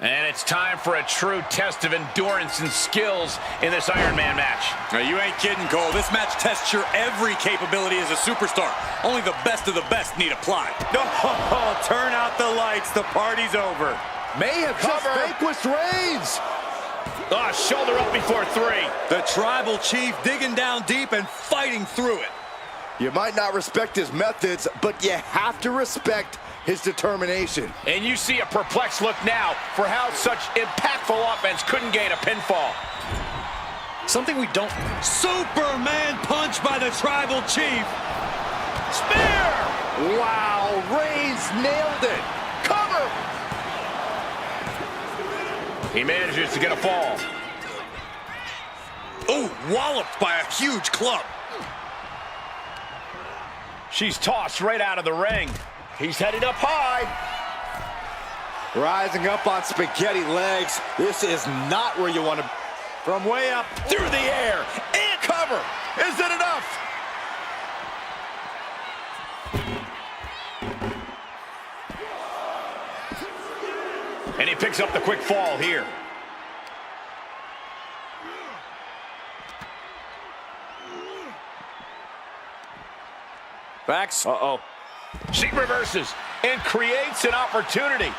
And it's time for a true test of endurance and skills in this Iron Man match. Now, you ain't kidding, Cole. This match tests your every capability as a superstar. Only the best of the best need apply. Oh, turn out the lights. The party's over. May have just vanquished Reigns. Oh, shoulder up before 3. The Tribal Chief digging down deep and fighting through it. You might not respect his methods, but you have to respect his determination. And you see a perplexed look now for how such impactful offense couldn't gain a pinfall. Something we don't... Superman punch by the Tribal Chief. Spear! Wow, Reigns nailed it. Cover! He manages to get a fall. Oh, walloped by a huge club. She's tossed right out of the ring. He's headed up high. Rising up on spaghetti legs. This is not where you want to... From way up through the air. And cover. Is it enough? And he picks up the quick fall here. Backs. Uh-oh. She reverses and creates an opportunity.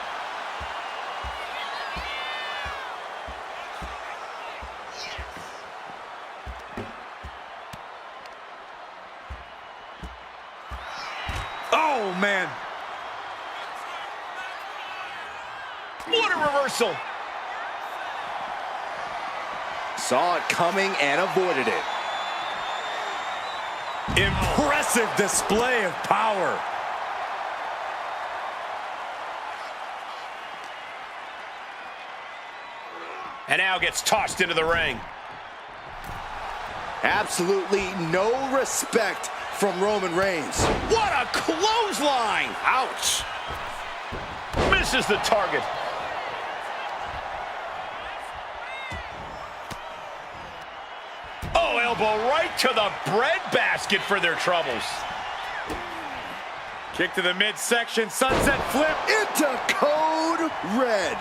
Oh, man. What a reversal. Saw it coming and avoided it. Impressive display of power. And now gets tossed into the ring. Absolutely no respect from Roman Reigns. What a clothesline! Ouch! Misses the target. Oh, elbow right to the breadbasket for their troubles. Kick to the midsection, sunset flip. Into code red.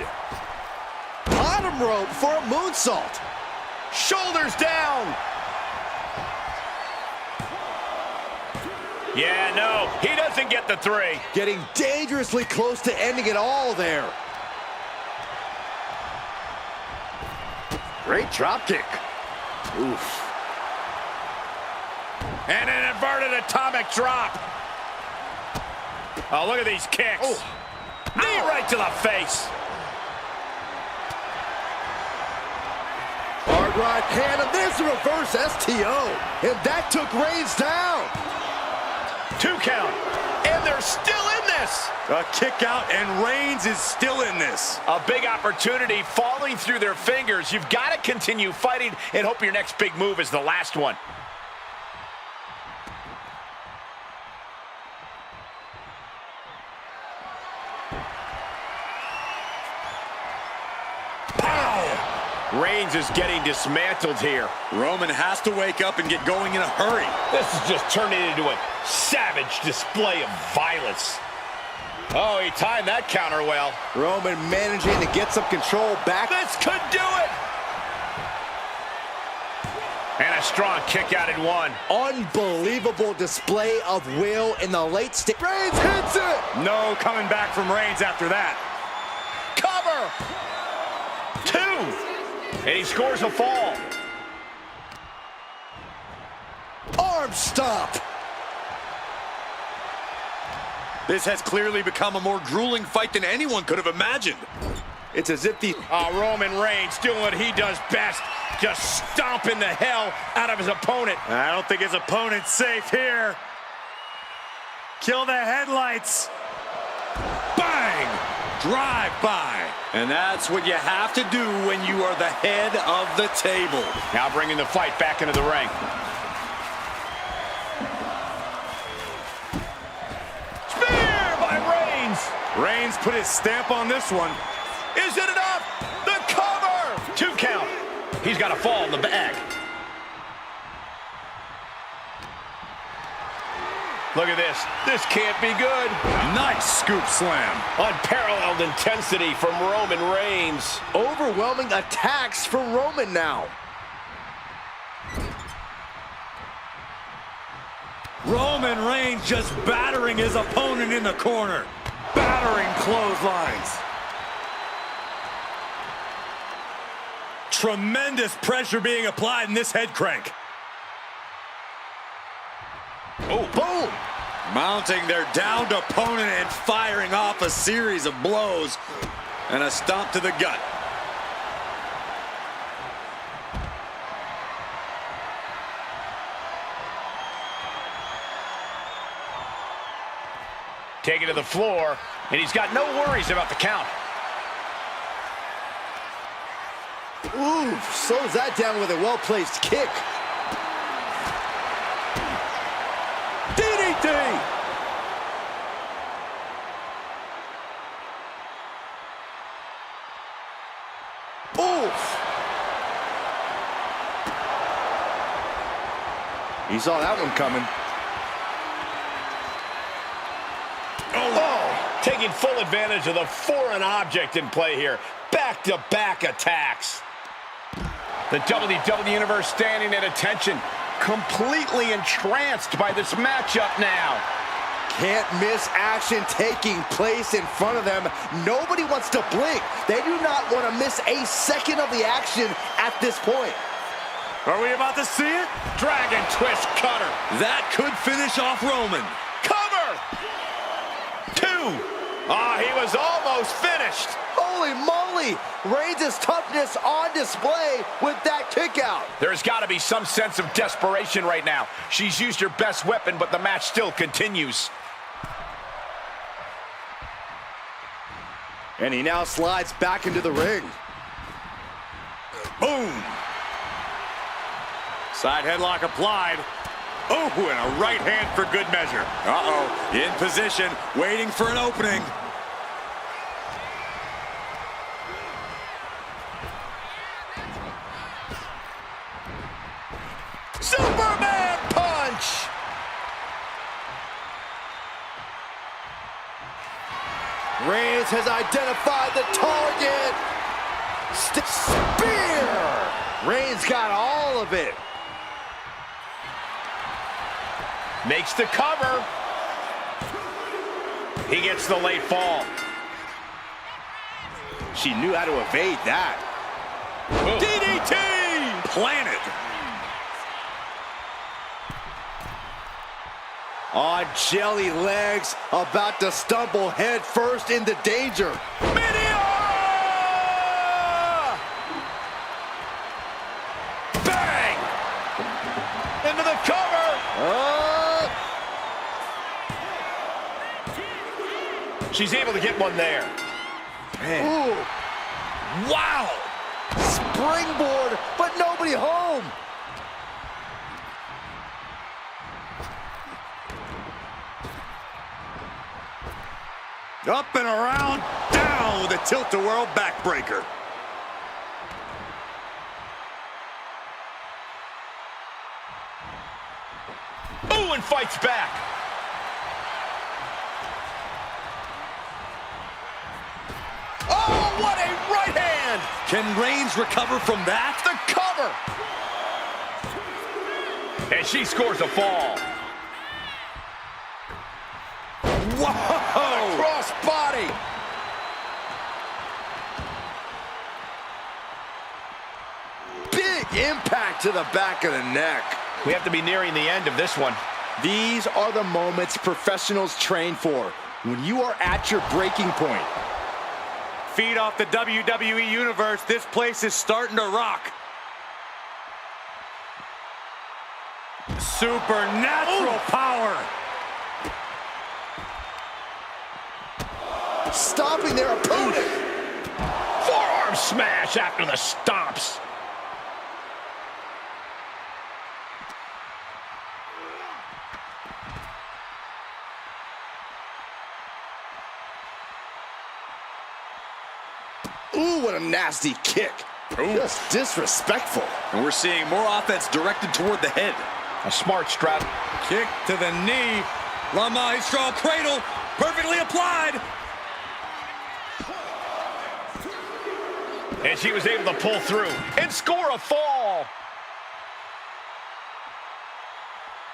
Bottom rope for a moonsault. Shoulders down. Yeah, no, he doesn't get the 3. Getting dangerously close to ending it all there. Great drop kick. Oof. And an inverted atomic drop. Oh, look at these kicks. Oh. Knee right to the face. Hard right hand, and there's a reverse STO. And that took Reigns down. 2 count. And they're still in this. A kick out, and Reigns is still in this. A big opportunity falling through their fingers. You've got to continue fighting and hope your next big move is the last one. Reigns is getting dismantled here. Roman has to wake up and get going in a hurry. This is just turning into a savage display of violence. Oh, he timed that counter well. Roman managing to get some control back. This could do it. And a strong kick out at 1. Unbelievable display of will in the late stage. Reigns hits it. No coming back from Reigns after that. Cover. 2. And he scores a fall. Arm stop. This has clearly become a more grueling fight than anyone could have imagined. It's as if the... Roman Reigns doing what he does best. Just stomping the hell out of his opponent. I don't think his opponent's safe here. Kill the headlights. Bang! Drive by. And that's what you have to do when you are the head of the table. Now bringing the fight back into the ring. Spear by Reigns. Reigns put his stamp on this one. Is it enough? The cover. 2 count. He's got a fall in the bag. Look at this. This can't be good. Nice scoop slam. Unparalleled intensity from Roman Reigns. Overwhelming attacks from Roman now. Roman Reigns just battering his opponent in the corner. Battering clotheslines. Tremendous pressure being applied in this head crank. Oh, Boom! Mounting their downed opponent and firing off a series of blows and a stomp to the gut. taken to the floor, and he's got no worries about the count. Ooh, slows that down with a well-placed kick. DDT! Oof! He saw that one coming. Oh, taking full advantage of the foreign object in play here. Back-to-back attacks. The WWE Universe standing at attention, completely entranced by this matchup now. Can't miss action taking place in front of them. Nobody wants to blink. They do not want to miss a second of the action at this point. Are we about to see it? Dragon twist cutter. That could finish off Roman. Cover! 2. Ah, he was almost finished. Holy moly! Reigns' toughness on display with that kick out. There's got to be some sense of desperation right now. She's used her best weapon, but the match still continues. And he now slides back into the ring. Boom! Side headlock applied. Oh, and a right hand for good measure. Uh-oh, in position, waiting for an opening. Superman punch! Reigns has identified the target. Spear! Reigns got all of it. Makes the cover. He gets the late fall. She knew how to evade that. DDT! Planted. On jelly legs, about to stumble head first into danger. Meteor! Bang! Into the cover! She's able to get one there. Ooh, Wow! springboard, but nobody home. Up and around, down with a tilt-a-whirl backbreaker. Ooh, and fights back. Oh, what a right hand! Can Reigns recover from that? The cover! And she scores a fall. Whoa! Cross body. Big impact to the back of the neck. We have to be nearing the end of this one. These are the moments professionals train for, when you are at your breaking point. Feed off the WWE Universe. This place is starting to rock. Supernatural power. Stopping their opponent. Forearm smash after the stomps. Ooh, what a nasty kick. Ooh. Just disrespectful. And we're seeing more offense directed toward the head. A smart strat. Kick to the knee. Rahe straw cradle, perfectly applied. And she was able to pull through and score a fall.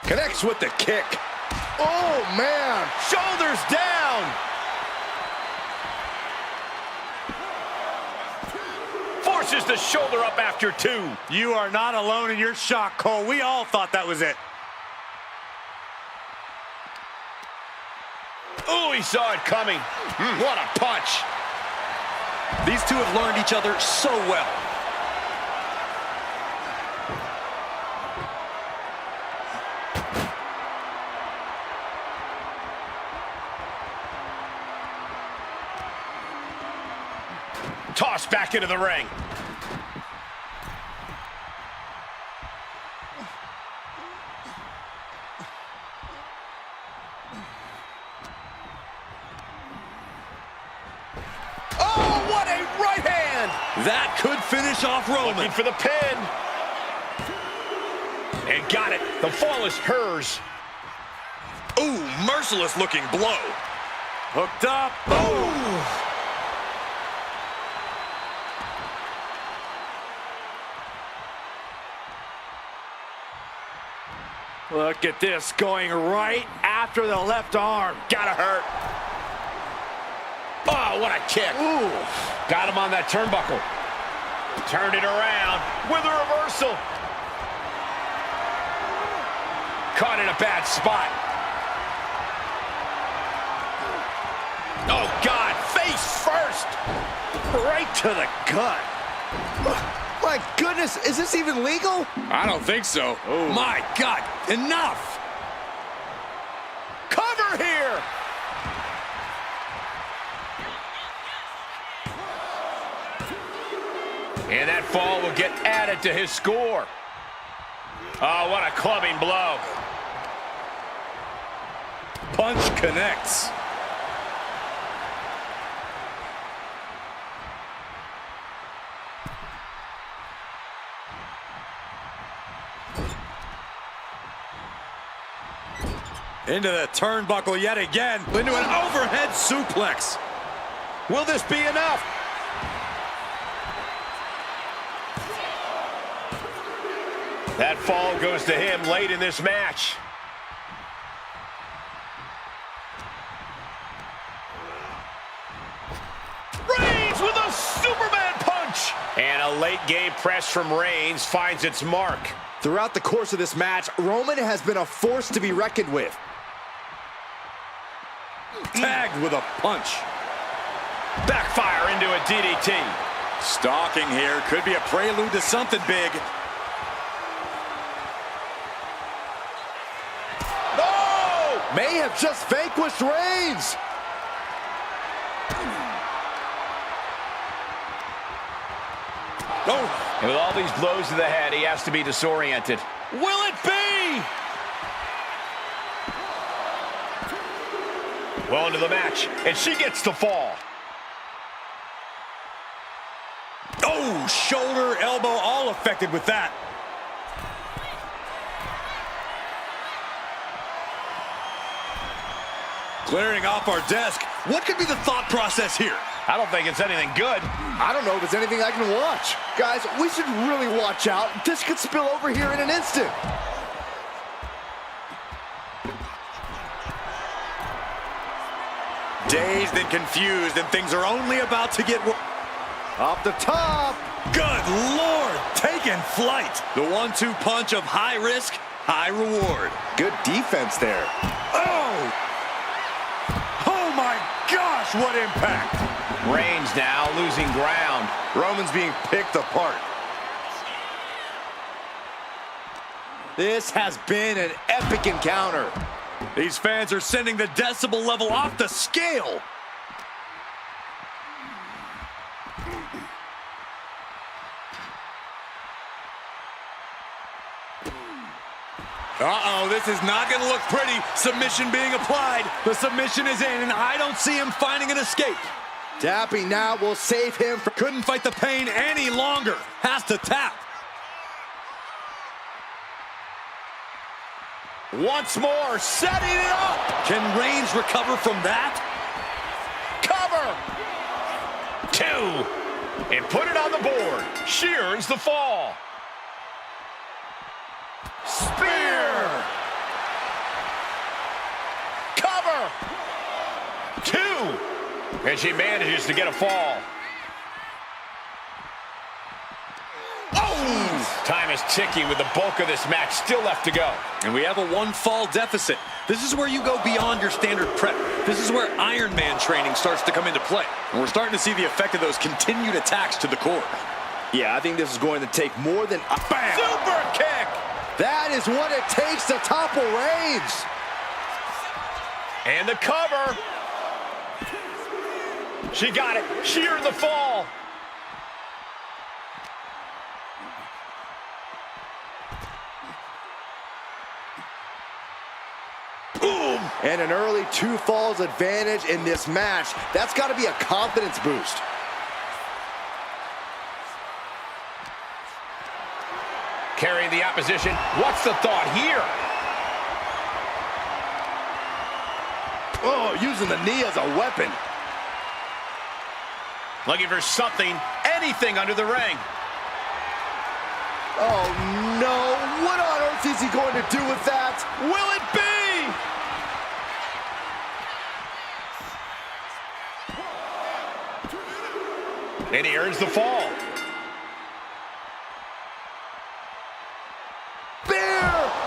Connects with the kick. Oh, man. Shoulders down. Forces the shoulder up after 2. You are not alone in your shock, Cole. We all thought that was it. Oh, he saw it coming. What a punch. These two have learned each other so well. Tossed back into the ring. Oh, what a right hand! That could finish off Roman. Looking for the pin. And got it. The fall is hers. Ooh, merciless looking blow. Hooked up. Boom. Look at this, going right after the left arm. Gotta hurt. Oh, what a kick. Ooh. Got him on that turnbuckle. Turned it around with a reversal. Caught in a bad spot. Oh, God, face first. Right to the gut. My goodness, is this even legal? I don't think so. Oh. My God, enough. Cover here. And that fall will get added to his score. Oh, what a clubbing blow. Punch connects. Into the turnbuckle yet again. Into an overhead suplex. Will this be enough? That fall goes to him late in this match. Reigns with a Superman punch. And a late game press from Reigns finds its mark. Throughout the course of this match, Roman has been a force to be reckoned with. Tagged with a punch. Backfire into a DDT. Stalking here could be a prelude to something big. No! May have just vanquished Reigns. Oh, And with all these blows to the head, he has to be disoriented. Will it be? Well into the match, and she gets the fall. oh, shoulder, elbow, all affected with that. Clearing off our desk. What could be the thought process here? I don't think it's anything good. I don't know if it's anything I can watch. Guys, we should really watch out. This could spill over here in an instant. Dazed and confused, and things are only about to get Off the top. Good Lord, taking flight. The 1-2 punch of high risk, high reward. Good defense there. Oh! Oh my gosh, what impact! Reigns now losing ground. Roman's being picked apart. This has been an epic encounter. These fans are sending the decibel level off the scale. Uh-oh, this is not going to look pretty. Submission being applied. The submission is in, and I don't see him finding an escape. Tapping now will save him from... Couldn't fight the pain any longer. Has to tap. Once more, setting it up. Can Reigns recover from that? Cover. 2. And put it on the board. She earns the fall. Spear. Cover. 2. And she manages to get a fall. Oh! Time is ticking with the bulk of this match still left to go. And we have a 1-fall deficit. This is where you go beyond your standard prep. This is where Iron Man training starts to come into play. And we're starting to see the effect of those continued attacks to the core. Yeah, I think this is going to take more than a bam. Super kick! That is what it takes to topple Reigns. And the cover. She got it. She earned the fall. Boom! And an early 2 falls advantage in this match. That's got to be a confidence boost. Carrying the opposition. What's the thought here? Oh, using the knee as a weapon. Looking for something, anything under the ring. Oh, no. What on earth is he going to do with that? Will it be? And he earns the fall. Spear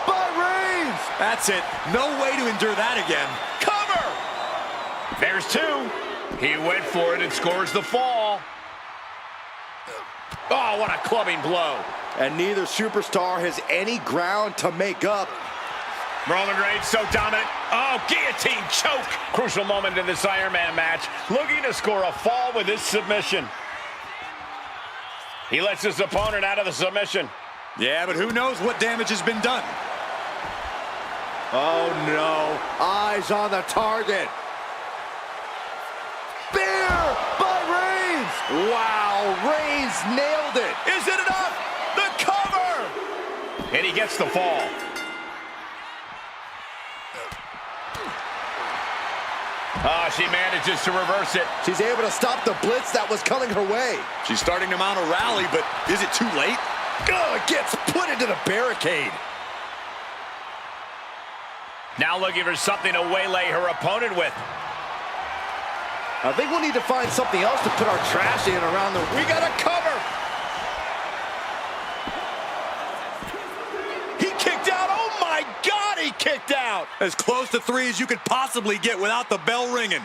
by Reigns. That's it. No way to endure that again. Cover! There's 2. He went for it and scores the fall. Oh, what a clubbing blow. And neither superstar has any ground to make up. Roman Reigns so dominant. Oh, guillotine choke. Crucial moment in this Iron Man match. Looking to score a fall with this submission. He lets his opponent out of the submission. Yeah, but who knows what damage has been done. Oh, no. Eyes on the target. Spear by Reigns. Wow, Reigns nailed it. Is it enough? The cover! And he gets the fall. She manages to reverse it. She's able to stop the blitz that was coming her way. She's starting to mount a rally, but is it too late? Oh, it gets put into the barricade. Now looking for something to waylay her opponent with. I think we'll need to find something else to put our trash in around the... We got a cover! He kicked out! Oh my God, he kicked out! As close to 3 as you could possibly get without the bell ringing.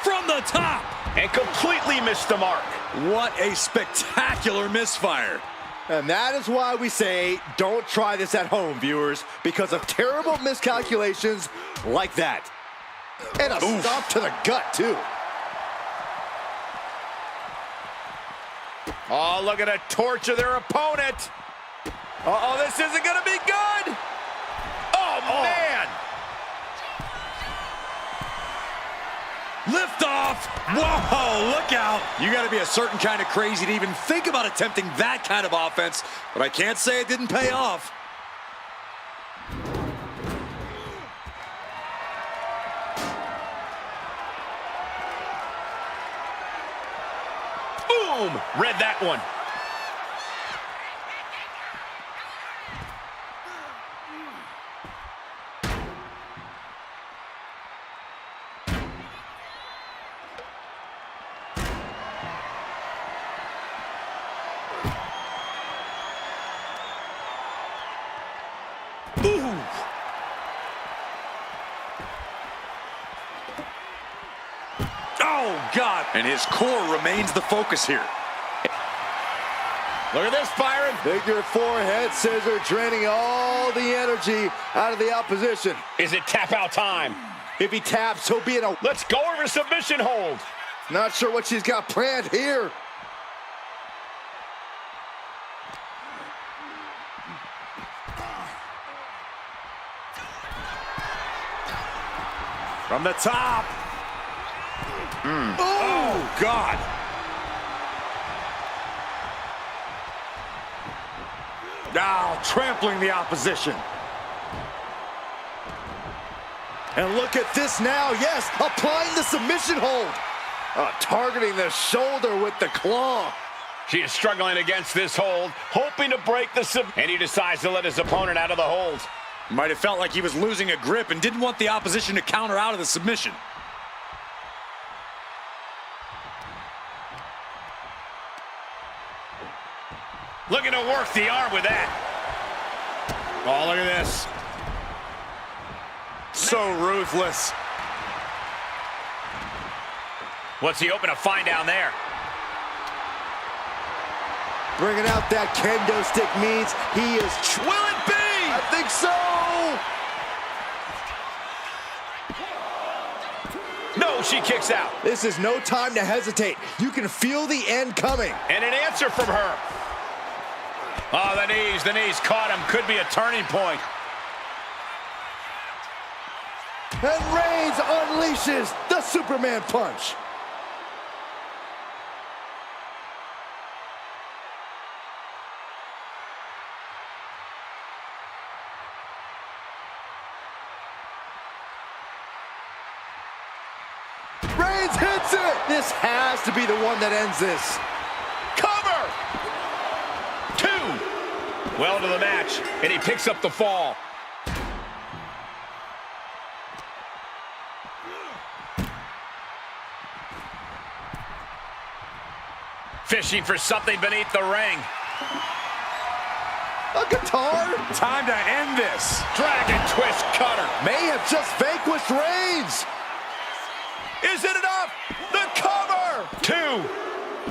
From the top! And completely missed the mark. What a spectacular misfire. And that is why we say, don't try this at home, viewers, because of terrible miscalculations like that. And a stomp to the gut, too. Oh, look at a torture their opponent. Uh-oh, this isn't gonna be good. Oh, man. Lift off. Whoa, look out. You got to be a certain kind of crazy to even think about attempting that kind of offense, but I can't say it didn't pay off. Boom! Read that one. Oh, God. And his core remains the focus here. Look at this, Byron. Figure 4 head scissor draining all the energy out of the opposition. Is it tap out time? If he taps, he'll be in a... Let's go over submission hold. Not sure what she's got planned here. From the top. Oh, God. Now trampling the opposition. And look at this now. Yes, applying the submission hold. Targeting the shoulder with the claw. She is struggling against this hold, hoping to break the sub. And he decides to let his opponent out of the hold. Might have felt like he was losing a grip and didn't want the opposition to counter out of the submission. Looking to work the arm with that. Oh, look at this. So ruthless. What's he hoping to find down there? Bringing out that kendo stick means he is... Will it be? I think so! No, she kicks out. This is no time to hesitate. You can feel the end coming. And an answer from her. Oh, the knees caught him. Could be a turning point. And Reigns unleashes the Superman punch. Reigns hits it! This has to be the one that ends this. Cover! 2. Well to the match, and he picks up the fall. Fishing for something beneath the ring. A guitar? Time to end this. Dragon twist cutter. May have just vanquished Reigns. Is it enough? The cover! 2.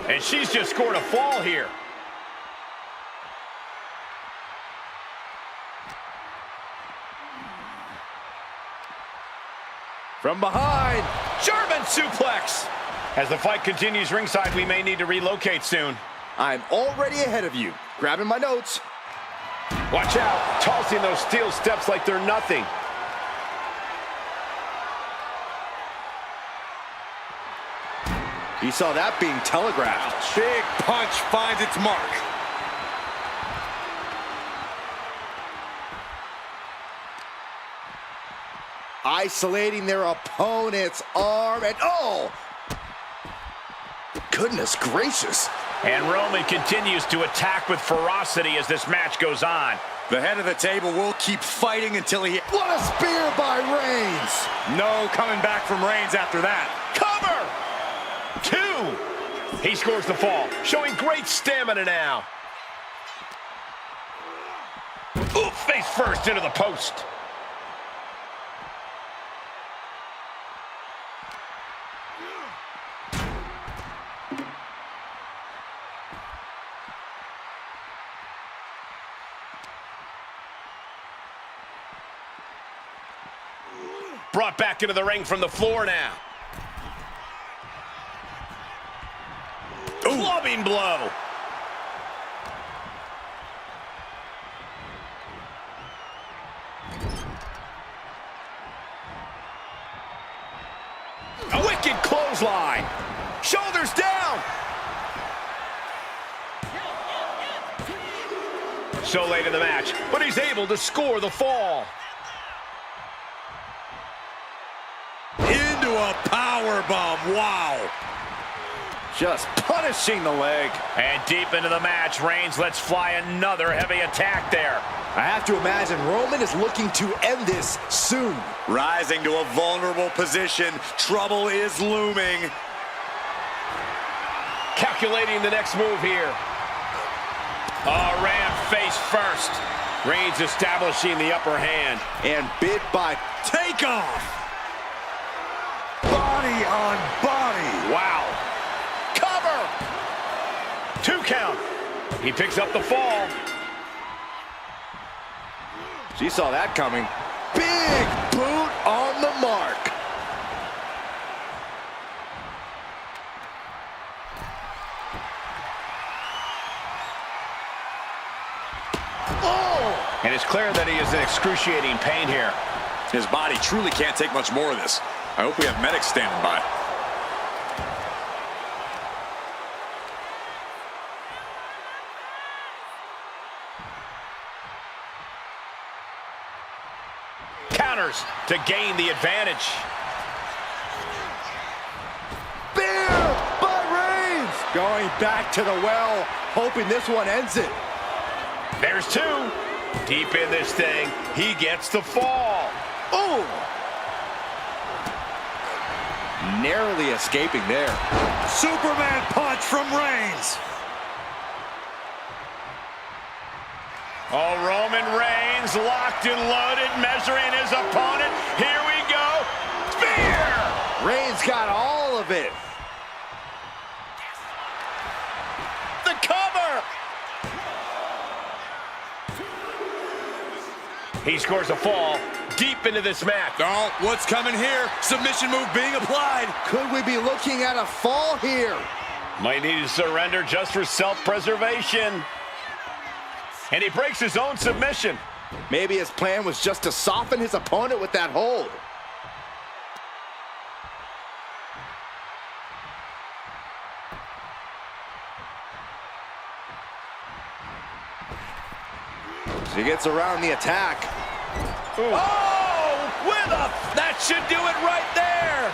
And she's just scored a fall here. From behind. German suplex. As the fight continues ringside, we may need to relocate soon. I'm already ahead of you. Grabbing my notes. Watch out. Tossing those steel steps like they're nothing. You saw that being telegraphed. Big punch finds its mark. Isolating their opponent's arm and oh! Goodness gracious. And Roman continues to attack with ferocity as this match goes on. The head of the table will keep fighting until he... What a spear by Reigns! No coming back from Reigns after that. Cover! 2. He scores the fall, showing great stamina now. Ooh, face first into the post. Brought back into the ring from the floor now. Clubbing blow. A wicked clothesline. Shoulders down. So late in the match, but he's able to score the fall. Into a powerbomb. Wow. Just punishing the leg. And deep into the match, Reigns lets fly another heavy attack there. I have to imagine Roman is looking to end this soon. Rising to a vulnerable position. Trouble is looming. Calculating the next move here. Oh, ram face first. Reigns establishing the upper hand. And bit by Takeoff. Body on body. Wow. Cover. 2 count. He picks up the fall. She saw that coming. Big boot on the mark. Oh! And it's clear that he is in excruciating pain here. His body truly can't take much more of this. I hope we have medics standing by. counters to gain the advantage. Spear by Reigns! Going back to the well, hoping this one ends it. There's two. Deep in this thing, he gets the fall. Oh! Narrowly escaping there. Superman punch from Reigns. Oh, Roman Reigns locked and loaded, measuring his opponent. Here we go. Spear! Reigns got all of it. The cover! He scores a fall deep into this match. Oh, what's coming here? Submission move being applied. Could we be looking at a fall here? Might need to surrender just for self-preservation. And he breaks his own submission. Maybe his plan was just to soften his opponent with that hold. She gets around the attack. Ooh. Oh, that should do it right there.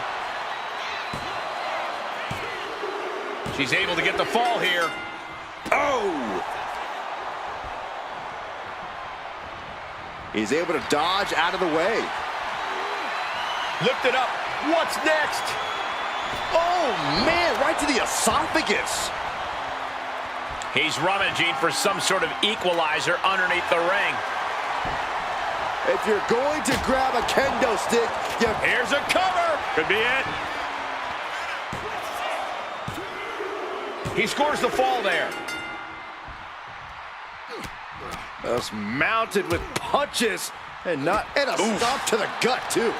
She's able to get the fall here. Oh! He's able to dodge out of the way. Lift it up. What's next? Oh, man, right to the esophagus. He's rummaging for some sort of equalizer underneath the ring. If you're going to grab a kendo stick, Here's a cover. Could be it. He scores the fall there. Just mounted with punches and a stomp to the gut, too.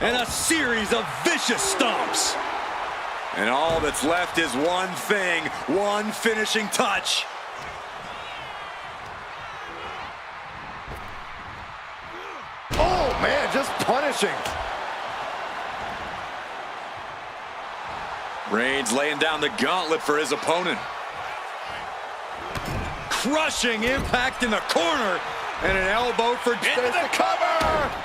And a series of vicious stomps. And all that's left is one thing, one finishing touch. Oh, man, just punishing. Reigns laying down the gauntlet for his opponent. Crushing impact in the corner. And an elbow for Into the cover.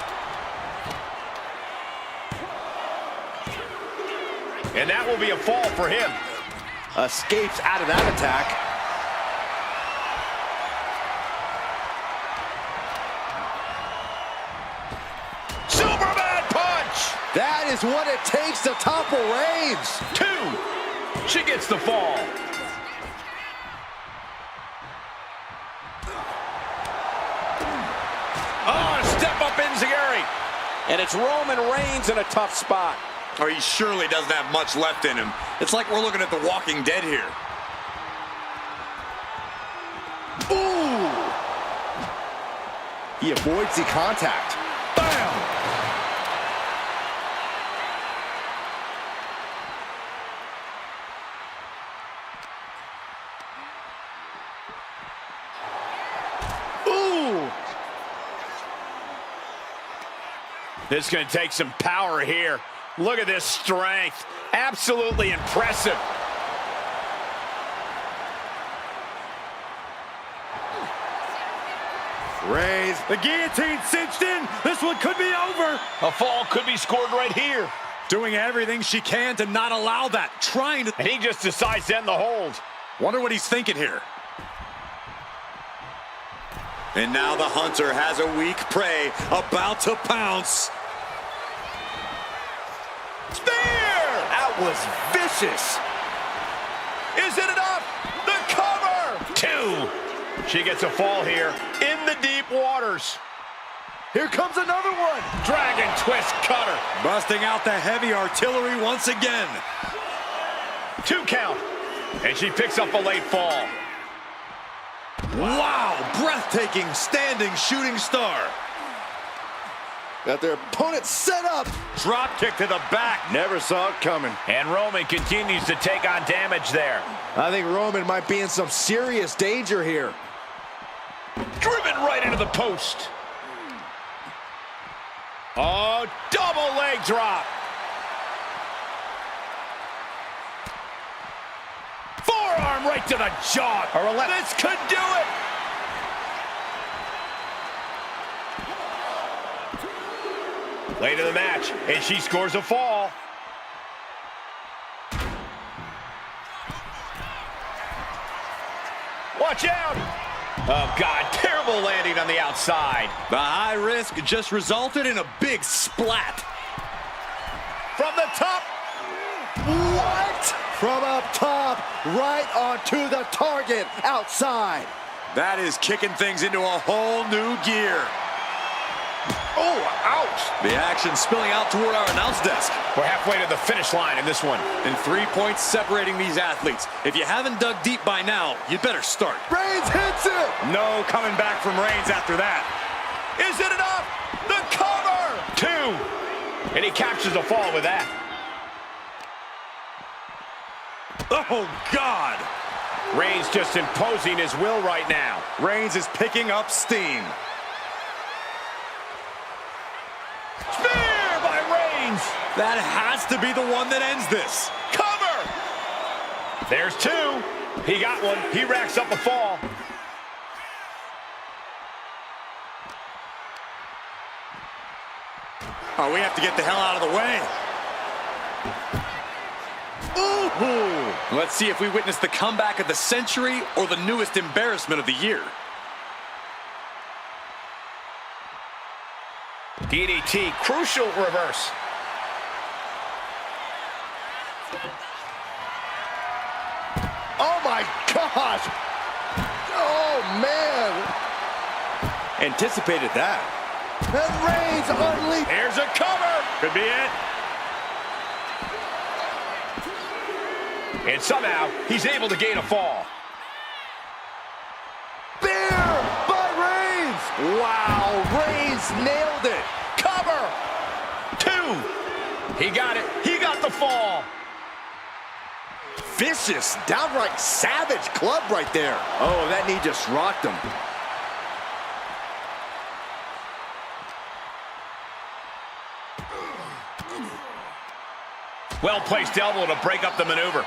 And that will be a fall for him. Escapes out of that attack. Superman punch. That is what it takes to topple Reigns. 2. She gets the fall. Oh, step up enziguri. And it's Roman Reigns in a tough spot. Or he surely doesn't have much left in him. It's like we're looking at The Walking Dead here. Ooh! He avoids the contact. Bam! Ooh! This is going to take some power here. Look at this strength. Absolutely impressive. Reigns, the guillotine cinched in. This one could be over. A fall could be scored right here. Doing everything she can to not allow that. Trying to... And he just decides to end the hold. Wonder what he's thinking here. And now the hunter has a weak prey about to pounce. Spear! That was vicious. Is it enough? The cover! 2. She gets a fall here in the deep waters. Here comes another one. Dragon twist cutter. Busting out the heavy artillery once again. 2 count. And she picks up a late fall. Wow, breathtaking standing shooting star. Got their opponent set up. Drop kick to the back. Never saw it coming. And Roman continues to take on damage there. I think Roman might be in some serious danger here. Driven right into the post. Oh, double leg drop. Forearm arm right to the jaw. This could do it. Late in the match, and she scores a fall. Watch out! Oh, God, terrible landing on the outside. The high risk just resulted in a big splat. From the top. What? From up top, right onto the target, outside. That is kicking things into a whole new gear. Oh, ouch. The action spilling out toward our announce desk. We're halfway to the finish line in this one. And 3 points separating these athletes. If you haven't dug deep by now, you'd better start. Reigns hits it. No coming back from Reigns after that. Is it enough? The cover! 2. And he captures the fall with that. Oh, God. Reigns just imposing his will right now. Reigns is picking up steam. Spear by Reigns. That has to be the one that ends this. Cover. There's 2. He got one. He racks up a fall. Oh, we have to get the hell out of the way. Ooh. Let's see if we witness the comeback of the century or the newest embarrassment of the year. DDT, crucial reverse. Oh my gosh! Oh man! Anticipated that. And Reigns unleashed. Here's a cover. Could be it. And somehow, he's able to gain a fall. Spear by Reigns! Wow, Reigns nailed it! Cover. 2. He got it. He got the fall. Vicious, downright savage club right there. Oh, that knee just rocked him. Well-placed elbow to break up the maneuver.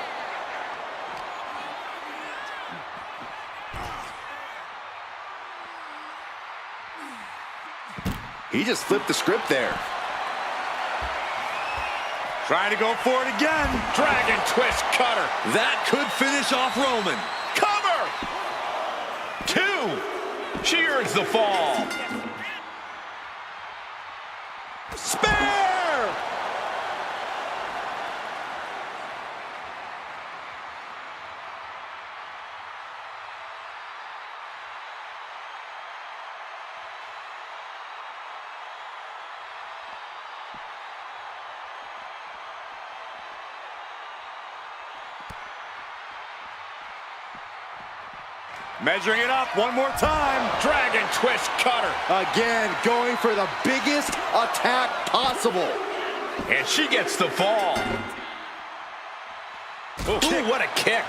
He just flipped the script there. Trying to go for it again. Dragon twist cutter. That could finish off Roman. Cover. 2. She earns the fall. Spear. Measuring it up one more time. Dragon twist cutter. Again, going for the biggest attack possible. And she gets the fall. Ooh, what a kick.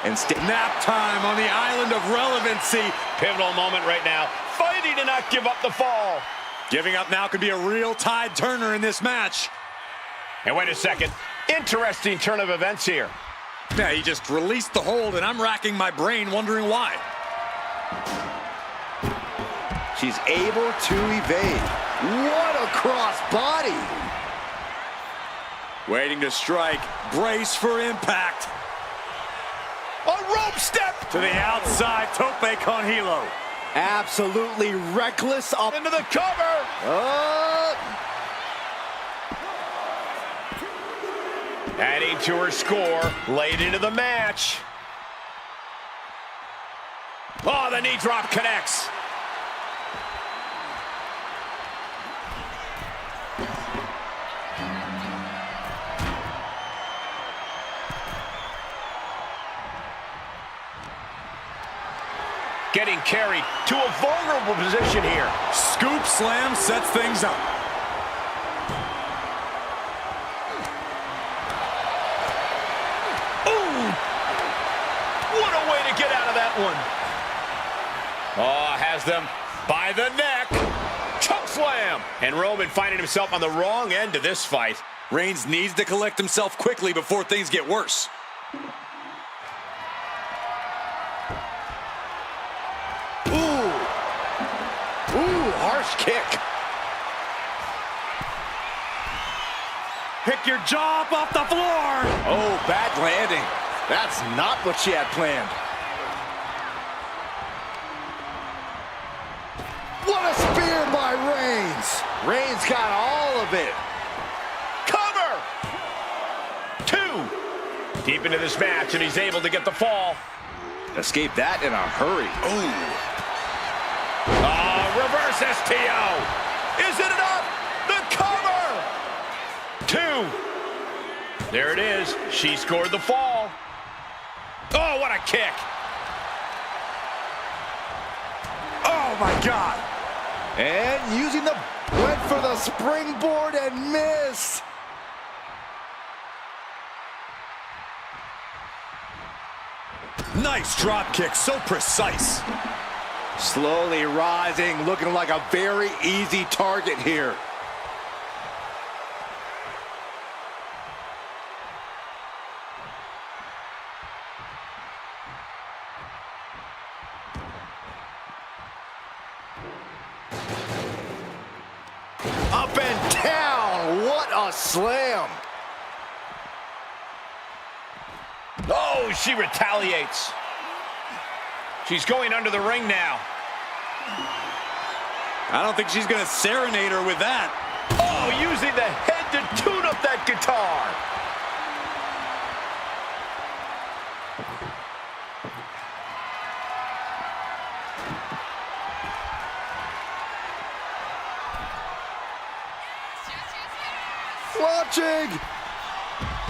And Nap time on the island of relevancy. Pivotal moment right now. Fighting to not give up the fall. Giving up now could be a real tide turner in this match. And wait a second. Interesting turn of events here. Yeah, he just released the hold, and I'm racking my brain wondering why. she's able to evade. What a cross body. Waiting to strike. Brace for impact. A rope step. To the outside, tope con hilo. Absolutely reckless up Into the cover. Adding to her score late into the match. Oh, the knee drop connects. Getting carried to a vulnerable position here. Scoop slam sets things up. What a way to get out of that one. Oh, has them by the neck. Choke slam. And Roman finding himself on the wrong end of this fight. Reigns needs to collect himself quickly before things get worse. Ooh, harsh kick. Pick your jaw up off the floor. Oh, bad landing. That's not what she had planned. What a spear by Reigns. Reigns got all of it. Cover! 2. Deep into this match, and he's able to get the fall. Escaped that in a hurry. Ooh. Reverse STO. Is it enough? The cover! 2. There it is. She scored the fall. Oh, what a kick. Oh, my God. And using the... went for the springboard and missed. Nice drop kick, so precise. Slowly rising, looking like a very easy target here. Up and down, what a slam. Oh, she retaliates. She's going under the ring now. I don't think she's gonna serenade her with that. Oh, using the head to tune up that guitar. Watching.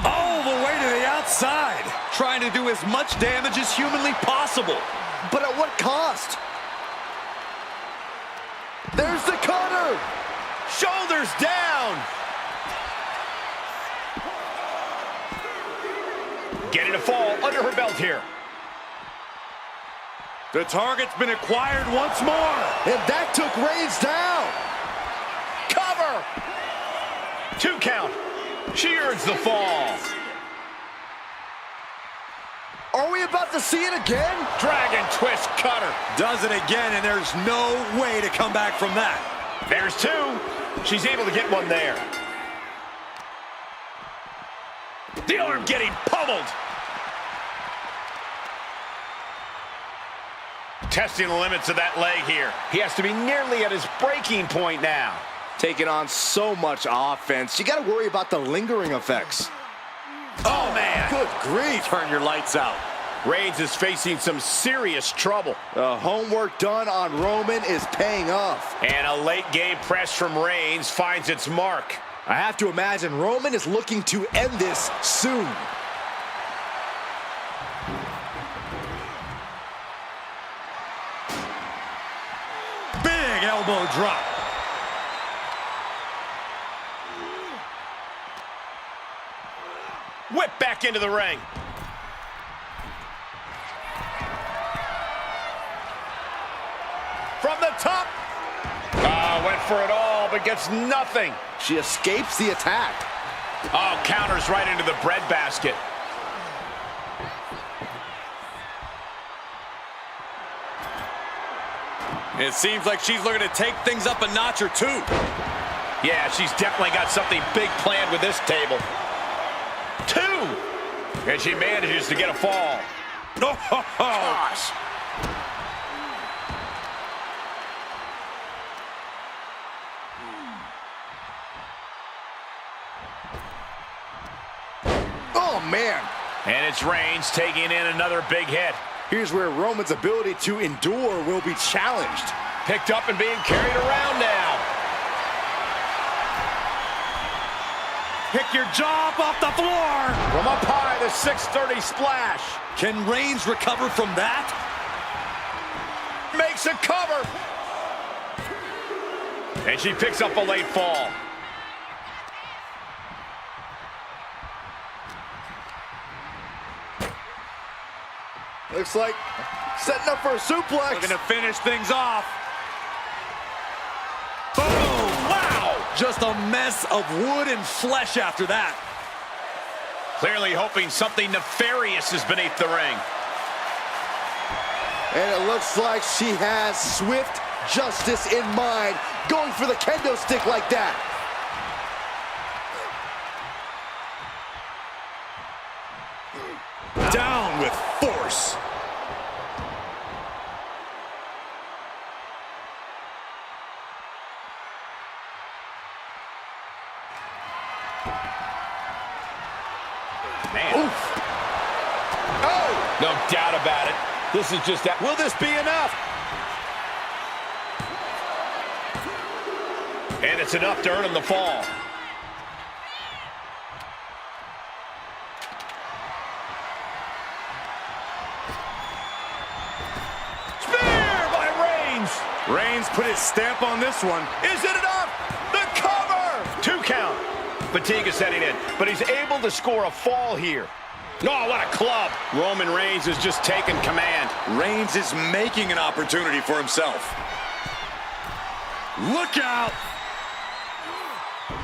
All the way to the outside. Trying to do as much damage as humanly possible. But at what cost? There's the cutter. Shoulders down. Getting a fall under her belt here. The target's been acquired once more. And that took Reigns down. Cover. 2 count. She earns the fall. Are we about to see it again? Dragon twist cutter. Does it again, and there's no way to come back from that. There's 2. She's able to get one there. The arm getting pummeled. Testing the limits of that leg here. He has to be nearly at his breaking point now. Taking on so much offense, you got to worry about the lingering effects. Oh, man. Good grief. Turn your lights out. Reigns is facing some serious trouble. The homework done on Roman is paying off. And a late game press from Reigns finds its mark. I have to imagine Roman is looking to end this soon. Big elbow drop. Whip back into the ring. From the top. Went for it all, but gets nothing. She escapes the attack. Oh, counters right into the breadbasket. It seems like she's looking to take things up a notch or 2. Yeah, she's definitely got something big planned with this table. 2. And she manages to get a fall. Oh, Gosh. Oh, man. And it's Reigns taking in another big hit. Here's where Roman's ability to endure will be challenged. Picked up and being carried around now. pick your jaw up off the floor. From up high, the 630 splash. Can Reigns recover from that? Makes a cover. And she picks up a late fall. Looks like setting up for a suplex. Looking to finish things off. Boom! Wow! Just a mess of wood and flesh after that. Clearly hoping something nefarious is beneath the ring. And it looks like she has swift justice in mind, going for the kendo stick like that. Down with force. Man. Oof. Oh! No doubt about it. This is just that. Will this be enough? And it's enough to earn him the fall. Spear by Reigns. Reigns put his stamp on this one. Is it enough? The cover. 2 count. Fatigue is setting in, but he's able to score a fall here. Oh, what a club. Roman Reigns has just taken command. Reigns is making an opportunity for himself. Look out!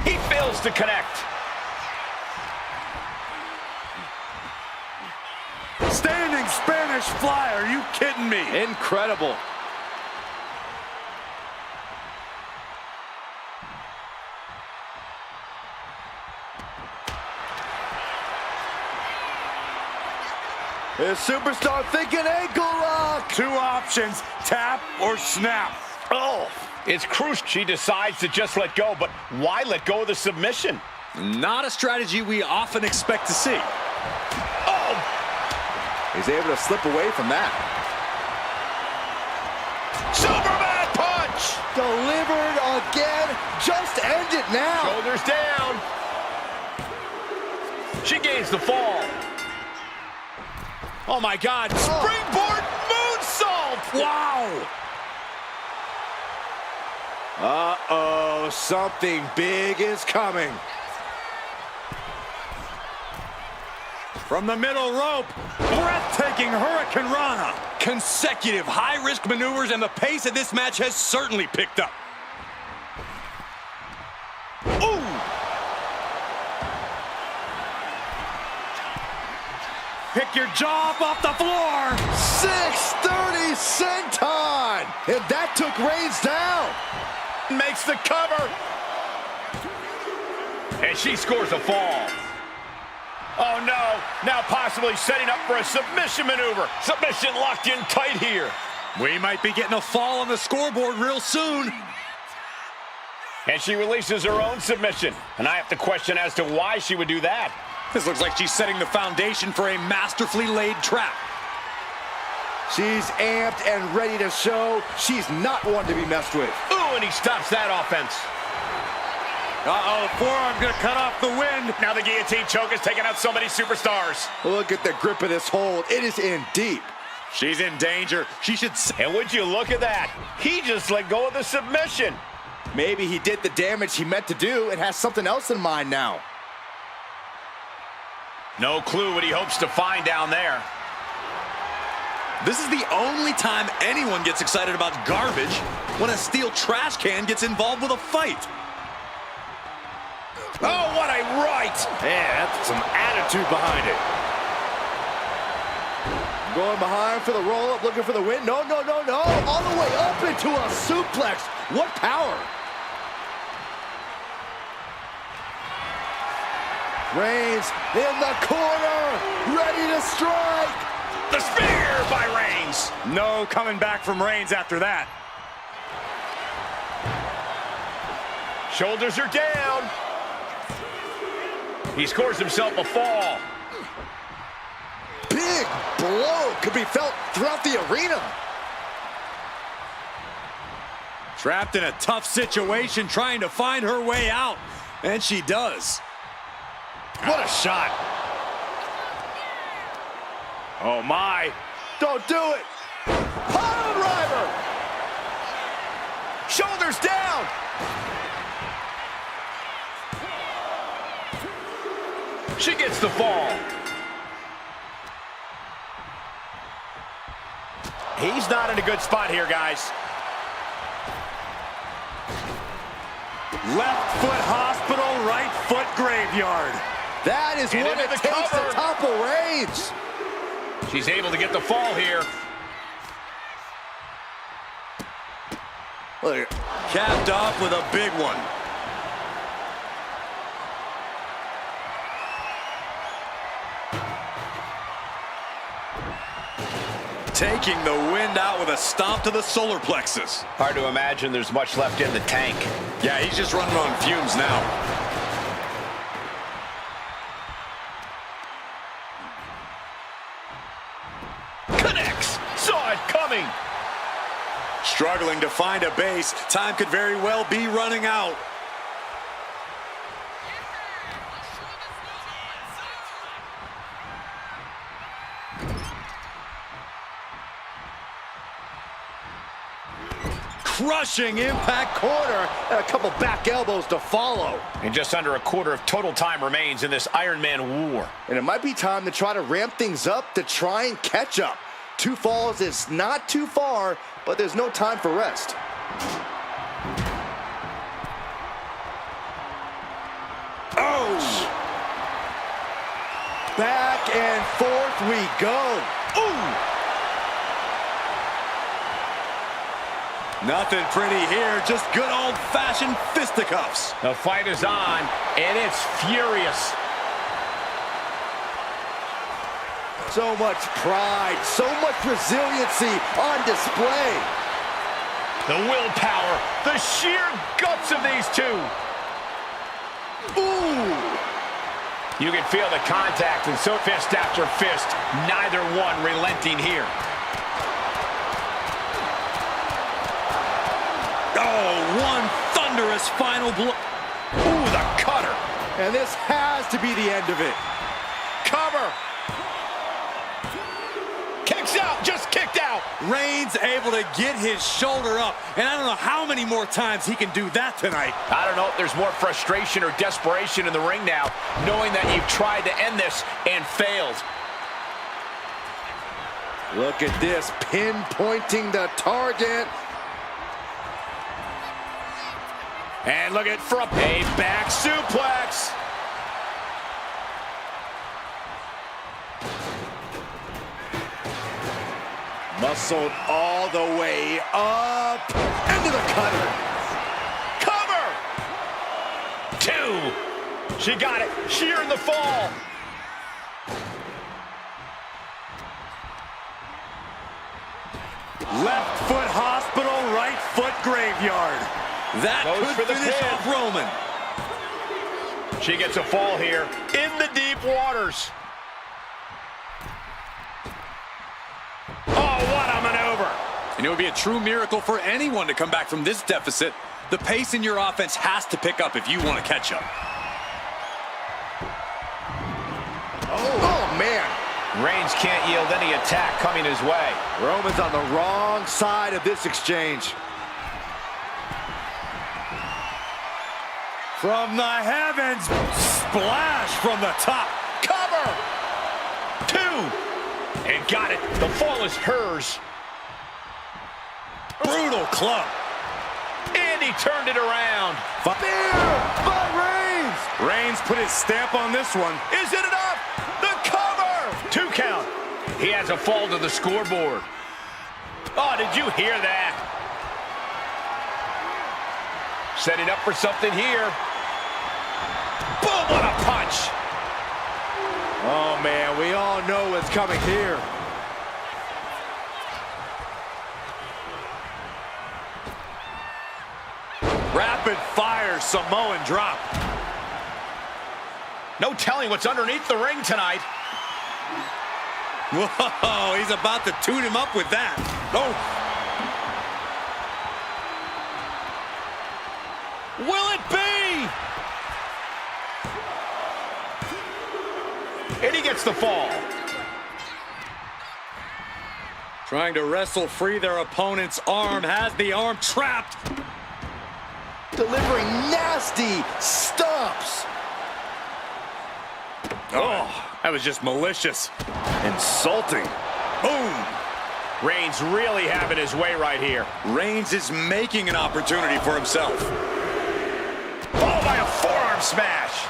He fails to connect. Standing Spanish fly, are you kidding me? Incredible. The superstar thinking ankle lock. 2 options, tap or snap. Oh, it's crucial. She decides to just let go, but why let go of the submission? Not a strategy we often expect to see. Oh, He's able to slip away from that. Superman punch! Delivered again. Just end it now. Shoulders down. She gains the fall. Oh my God. Springboard moonsault. Wow! Uh-oh, something big is coming. From the middle rope, breathtaking Hurricane Rana. Consecutive high-risk maneuvers, and the pace of this match has certainly picked up. Ooh! Pick your jaw up off the floor. 630 senton. And that took Reigns down. Makes the cover. And she scores a fall. Oh no, now possibly setting up for a submission maneuver. Submission locked in tight here. We might be getting a fall on the scoreboard real soon. And she releases her own submission. And I have to question as to why she would do that. This looks like she's setting the foundation for a masterfully laid trap. She's amped and ready to show she's not one to be messed with. Ooh, and he stops that offense. Uh-oh, forearm gonna cut off the wind. Now the guillotine choke is taking out so many superstars. Look at the grip of this hold. It is in deep. She's in danger. She should... And would you look at that? He just let go of the submission. Maybe he did the damage he meant to do and has something else in mind now. No clue what he hopes to find down there. This is the only time anyone gets excited about garbage, when a steel trash can gets involved with a fight. Oh, what a right! Yeah, that's some attitude behind it. Going behind for the roll-up, looking for the win. No, no, no, no. All the way up into a suplex. What power. Reigns in the corner, ready to strike. The spear by Reigns. No coming back from Reigns after that. Shoulders are down. He scores himself a fall. Big blow could be felt throughout the arena. Trapped in a tough situation, trying to find her way out. And she does. What a shot. Oh my. Don't do it. Pile driver. Shoulders down. She gets the fall. He's not in a good spot here, guys. Left foot hospital, right foot graveyard. That is And what into it the takes cover. to topple Reigns. She's able to get the fall here. Look, Capped off with a big one. Taking the wind out with a stomp to the solar plexus. Hard to imagine there's much left in the tank. Yeah, he's just running on fumes now. Connects. Saw it coming. Struggling to find a base. Time could very well be running out. Crushing impact corner. and a couple back elbows to follow. And just under a quarter of total time remains in this Iron Man war. And it might be time to try to ramp things up to try and catch up. 2 falls is not too far, but there's no time for rest. Oh! Back and forth we go. Ooh! Nothing pretty here, just good old-fashioned fisticuffs. The fight is on, and it's furious. So much pride, so much resiliency on display. The willpower, the sheer guts of these two. Ooh! You can feel the contact, and so fist after fist, neither one relenting here. Oh, one thunderous final blow. Ooh, the cutter. And this has to be the end of it. Cover. Kicks out, just kicked out. Reigns able to get his shoulder up, and I don't know how many more times he can do that tonight. I don't know if there's more frustration or desperation in the ring now, knowing that you've tried to end this and failed. Look at this, pinpointing the target. And look at from a back suplex. Muscled all the way up. Into the cutter. Cover. 2. She got it. Sheer in the fall. Left foot hospital, right foot graveyard. That Goes could for the finish pin. off Roman. She gets a fall here in the deep waters. Oh, what a maneuver. And it would be a true miracle for anyone to come back from this deficit. The pace in your offense has to pick up if you want to catch up. Oh, man. Reigns can't yield any attack coming his way. Roman's on the wrong side of this exchange. From the heavens, splash from the top. Cover. 2. And got it. The fall is hers. Brutal club. And he turned it around. Spear by Reigns. Reigns put his stamp on this one. Is it enough? The cover. 2 count. He has a fall to the scoreboard. Oh, did you hear that? Setting up for something here. Boom, what a punch. Oh, man, we all know what's coming here. Rapid fire Samoan drop. No telling what's underneath the ring tonight. Whoa, he's about to tune him up with that. Oh. Will it be? And he gets the fall. Trying to wrestle free their opponent's arm, has the arm trapped. Delivering nasty stomps. Oh, that was just malicious. Insulting. Boom. Reigns really having his way right here. Reigns is making an opportunity for himself. Oh, by a forearm smash.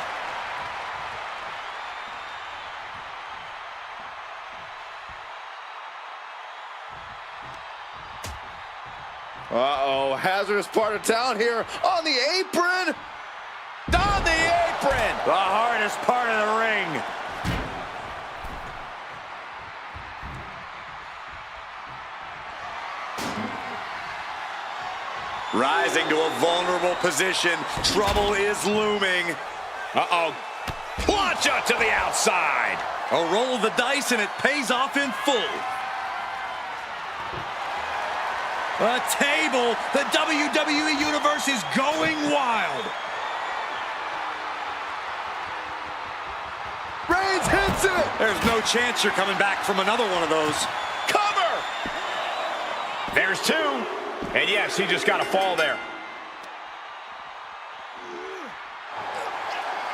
Uh-oh, hazardous part of town here on the apron. On the apron. The hardest part of the ring. Rising to a vulnerable position. Trouble is looming. Uh-oh. Plancha to the outside. A roll of the dice, and it pays off in full. A table. The WWE Universe is going wild. Reigns hits it. There's no chance you're coming back from another one of those. Cover. There's two. And yes, he just got a fall there.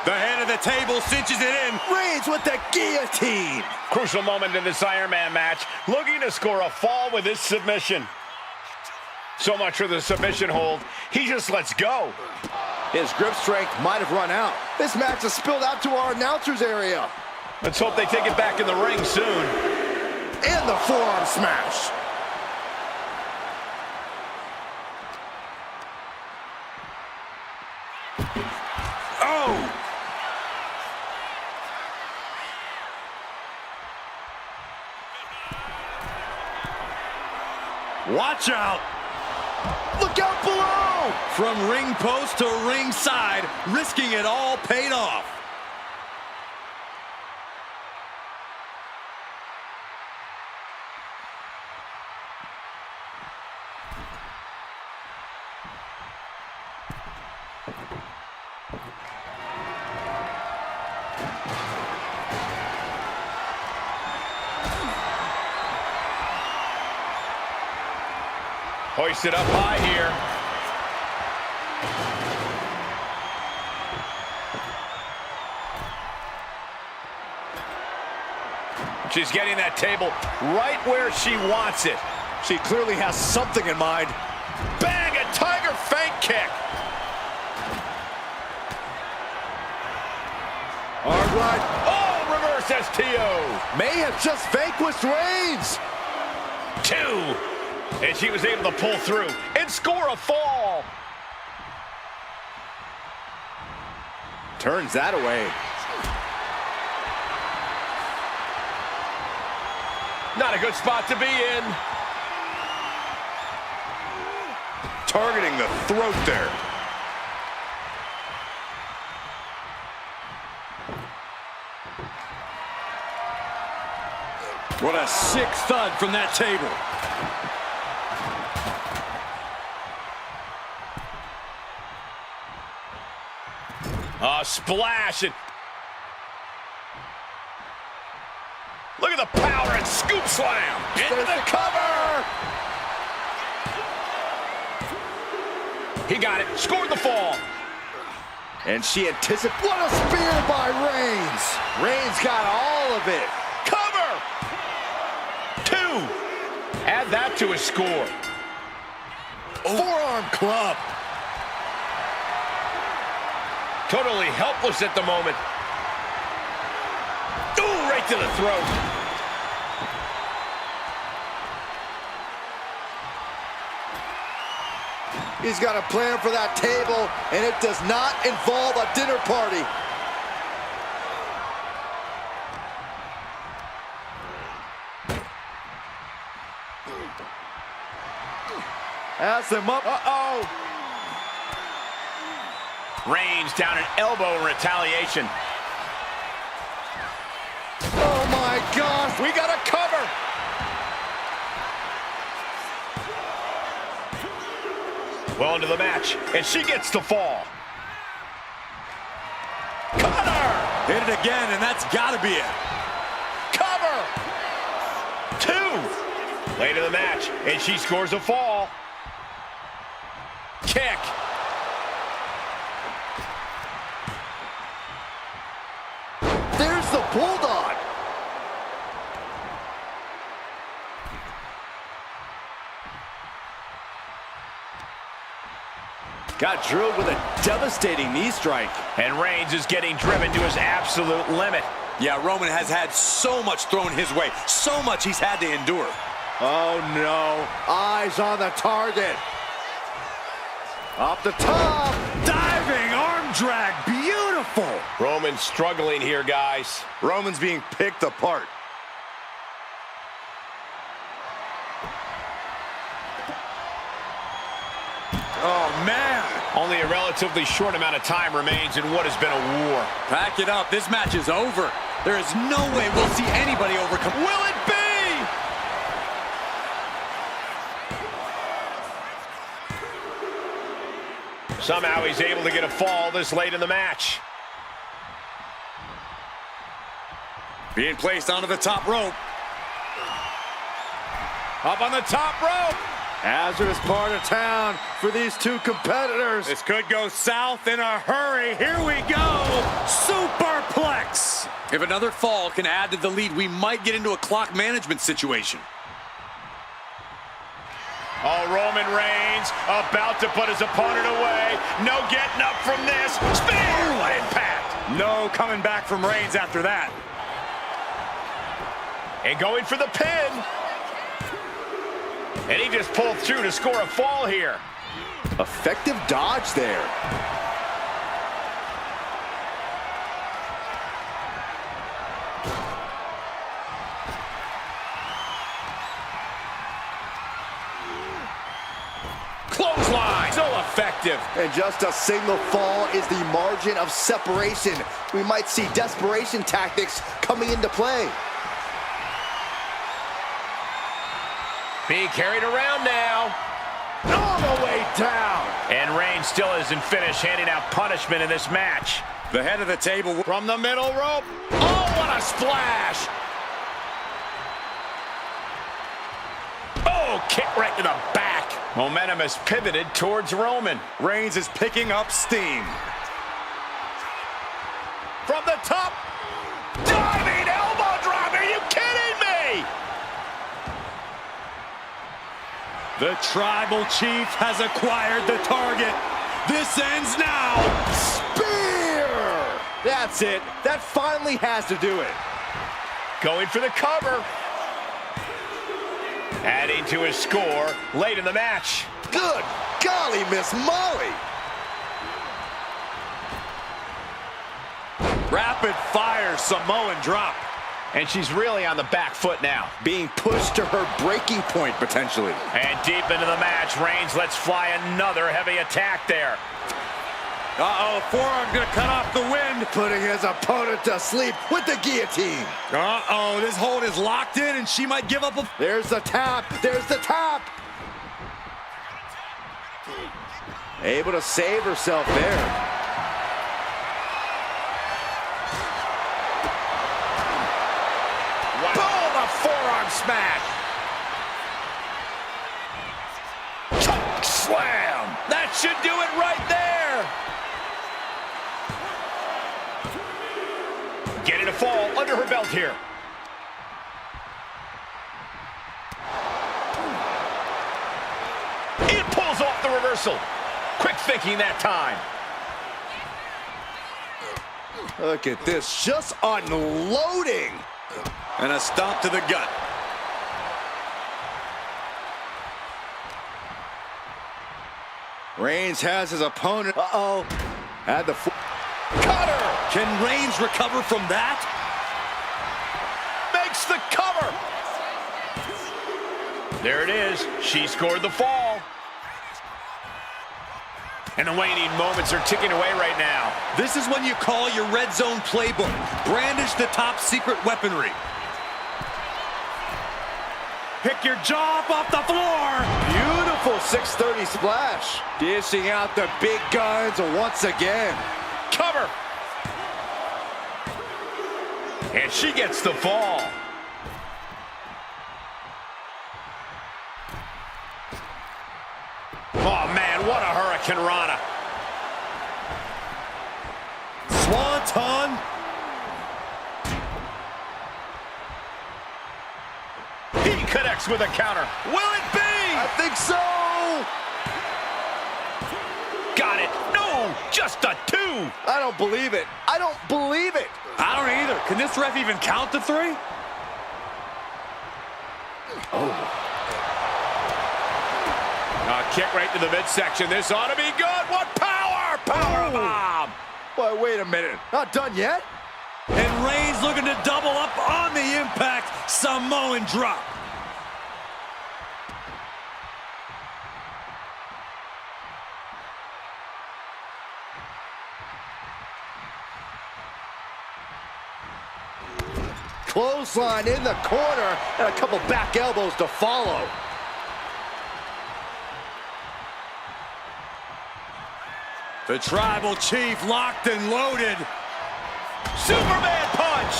The head of the table cinches it in. Reigns with the guillotine. Crucial moment in this Iron Man match. Looking to score a fall with his submission. So much for the submission hold. He just lets go. His grip strength might have run out. This match has spilled out to our announcers area. Let's hope they take it back in the ring soon. And the forearm smash. Oh! Watch out! Look out below! From ring post to ringside, risking it all paid off. Hoisted up high here. She's getting that table right where she wants it. She clearly has something in mind. Bang! A tiger feint kick. All right. Oh, reverse STO. May have just vanquished Reigns. Two. And she was able to pull through and score a fall. Turns that away. Not a good spot to be in. Targeting the throat there. What a sick thud from that table. A splash. And look at the power and scoop slam. Into the cover. He got it. Scored the fall. And she anticipates. What a spear by Reigns. Reigns got all of it. Cover. Two. Add that to his score. Forearm club. Totally helpless at the moment. Ooh, right to the throat. He's got a plan for that table, and it does not involve a dinner party. Has him up. Uh-oh. Reigns down an elbow in retaliation. Oh, my gosh. We got a cover. Well into the match, and she gets the fall. Cutter! Hit it again, and that's got to be it. Cover! Two! Late in the match, and she scores a fall. Kick! There's the Bulldog. Got drilled with a devastating knee strike. And Reigns is getting driven to his absolute limit. Yeah, Roman has had so much thrown his way, so much he's had to endure. Oh, no. Eyes on the target. Off the top. Diving arm drag, beautiful. Roman's struggling here, guys. Roman's being picked apart. Oh, man. Only a relatively short amount of time remains in what has been a war. Pack it up. This match is over. There is no way we'll see anybody overcome. Will it be? Somehow he's able to get a fall this late in the match. Being placed onto the top rope. Up on the top rope. Hazardous part of town for these two competitors. This could go south in a hurry. Here we go. Superplex. If another fall can add to the lead, we might get into a clock management situation. Oh, Roman Reigns about to put his opponent away. No getting up from this. Spear! What impact! No coming back from Reigns after that. And going for the pin. And he just pulled through to score a fall here. Effective dodge there. Clothesline! So effective. And just a single fall is the margin of separation. We might see desperation tactics coming into play. Being carried around now. All the way down. And Reigns still isn't finished handing out punishment in this match. The head of the table. From the middle rope. Oh, what a splash! Oh, kick right to the back. Momentum has pivoted towards Roman. Reigns is picking up steam. From the top. Diving elbow drop. Are you kidding me? The tribal chief has acquired the target. This ends now. Spear! That's it. That finally has to do it. Going for the cover. Adding to his score late in the match. Good golly, Miss Molly. Rapid fire Samoan drop. And she's really on the back foot now. Being pushed to her breaking point, potentially. And deep into the match, Reigns lets fly another heavy attack there. Uh-oh, forearm gonna cut off the wind. Putting his opponent to sleep with the guillotine. Uh-oh, this hold is locked in and she might give up a... There's the tap. There's the tap. Able to save herself there. Boom, a forearm smash. Choke slam. That should do it right there. Getting a fall under her belt here. It pulls off the reversal. Quick thinking that time. Look at this, just unloading. And a stomp to the gut. Reigns has his opponent. Uh-oh. Had the Cutter. Can Reigns recover from that? Makes the cover. There it is. She scored the fall. And the waning moments are ticking away right now. This is when you call your red zone playbook. Brandish the top secret weaponry. Pick your jaw up off the floor. beautiful 630 splash. Dishing out the big guns once again. Cover. And she gets the fall. Oh, man, what a Hurricane Rana. Swanton. He connects with a counter. Will it be? I think so. Got it. No, just a 2. I don't believe it. I don't believe it. I don't either. Can this ref even count to 3? Kick right to the midsection. This ought to be good. What power! Power bomb! But wait a minute, not done yet? And Reigns looking to double up on the impact. Samoan drop. Clothesline in the corner, and a couple back elbows to follow. The Tribal Chief locked and loaded. Superman punch!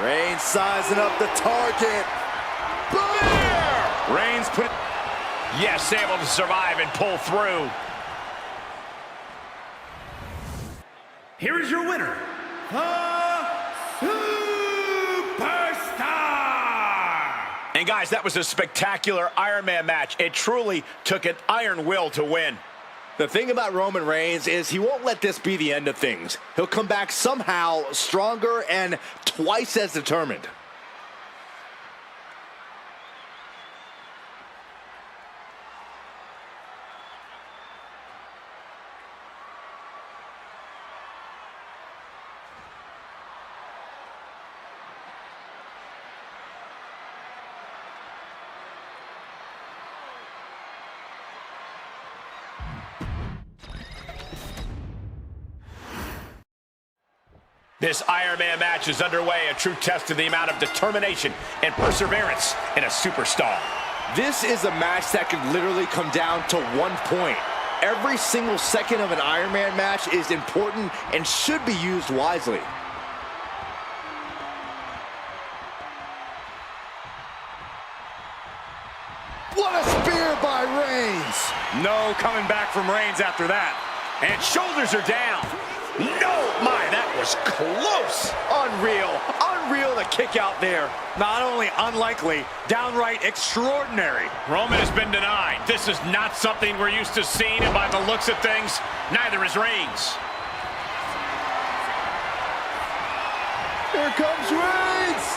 Reigns sizing up the target. Boom! Reigns put it. Yes, able to survive and pull through. Here is your winner, the Superstar! And guys, that was a spectacular Iron Man match. It truly took an iron will to win. The thing about Roman Reigns is he won't let this be the end of things. He'll come back somehow stronger and twice as determined. This Iron Man match is underway, a true test of the amount of determination and perseverance in a superstar. This is a match that could literally come down to 1 point. Every single second of an Iron Man match is important and should be used wisely. What a spear by Reigns! No coming back from Reigns after that. And shoulders are down. No, my, that was close. Unreal, unreal the kick out there. Not only unlikely, downright extraordinary. Roman has been denied. This is not something we're used to seeing, and by the looks of things, neither is Reigns. Here comes Reigns!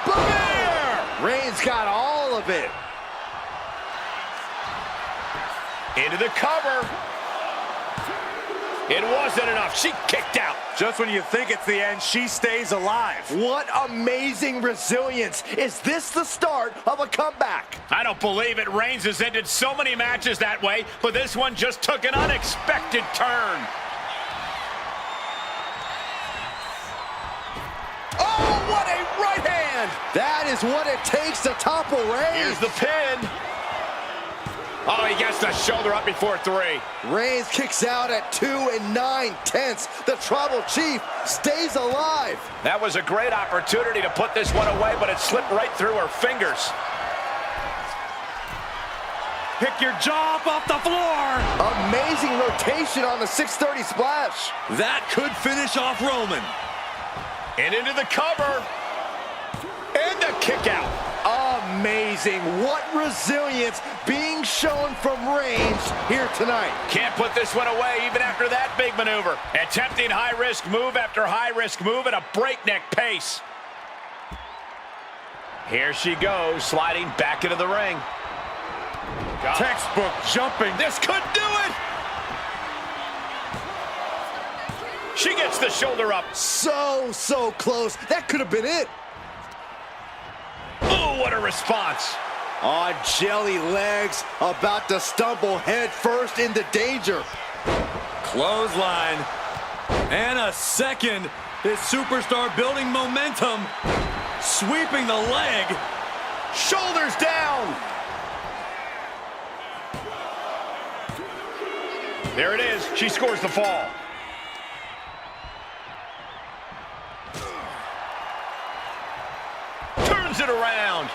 Boom! Reigns got all of it. Into the cover. It wasn't enough. She kicked out. Just when you think it's the end, she stays alive. What amazing resilience. Is this the start of a comeback? I don't believe it. Reigns has ended so many matches that way, but this one just took an unexpected turn. Oh, what a right hand! That is what it takes to topple Reigns. Here's the pin. Oh, he gets the shoulder up before 3. Reigns kicks out at 2 9/10. The Tribal Chief stays alive. That was a great opportunity to put this one away, but it slipped right through her fingers. Pick your jaw up off the floor. Amazing rotation on the 630 splash. That could finish off Roman. And into the cover. And the kick out. Amazing. What resilience being shown from Reigns here tonight. Can't put this one away even after that big maneuver. Attempting high-risk move after high-risk move at a breakneck pace. Here she goes, sliding back into the ring. Textbook jumping. This could do it. She gets the shoulder up. So close. That could have been it. Oh, what a response. On jelly legs, about to stumble head first into danger. Clothesline. And a second. This superstar building momentum. Sweeping the leg. Shoulders down. There it is. She scores the fall. Turns it around.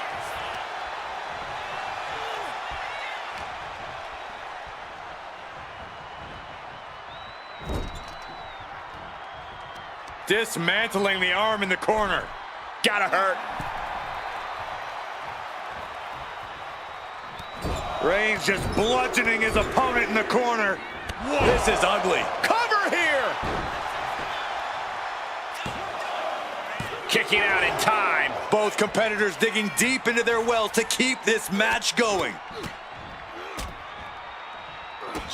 Dismantling the arm in the corner. Gotta hurt. Reigns just bludgeoning his opponent in the corner. Whoa. This is ugly. Cover here. kicking out in time. Both competitors digging deep into their well to keep this match going.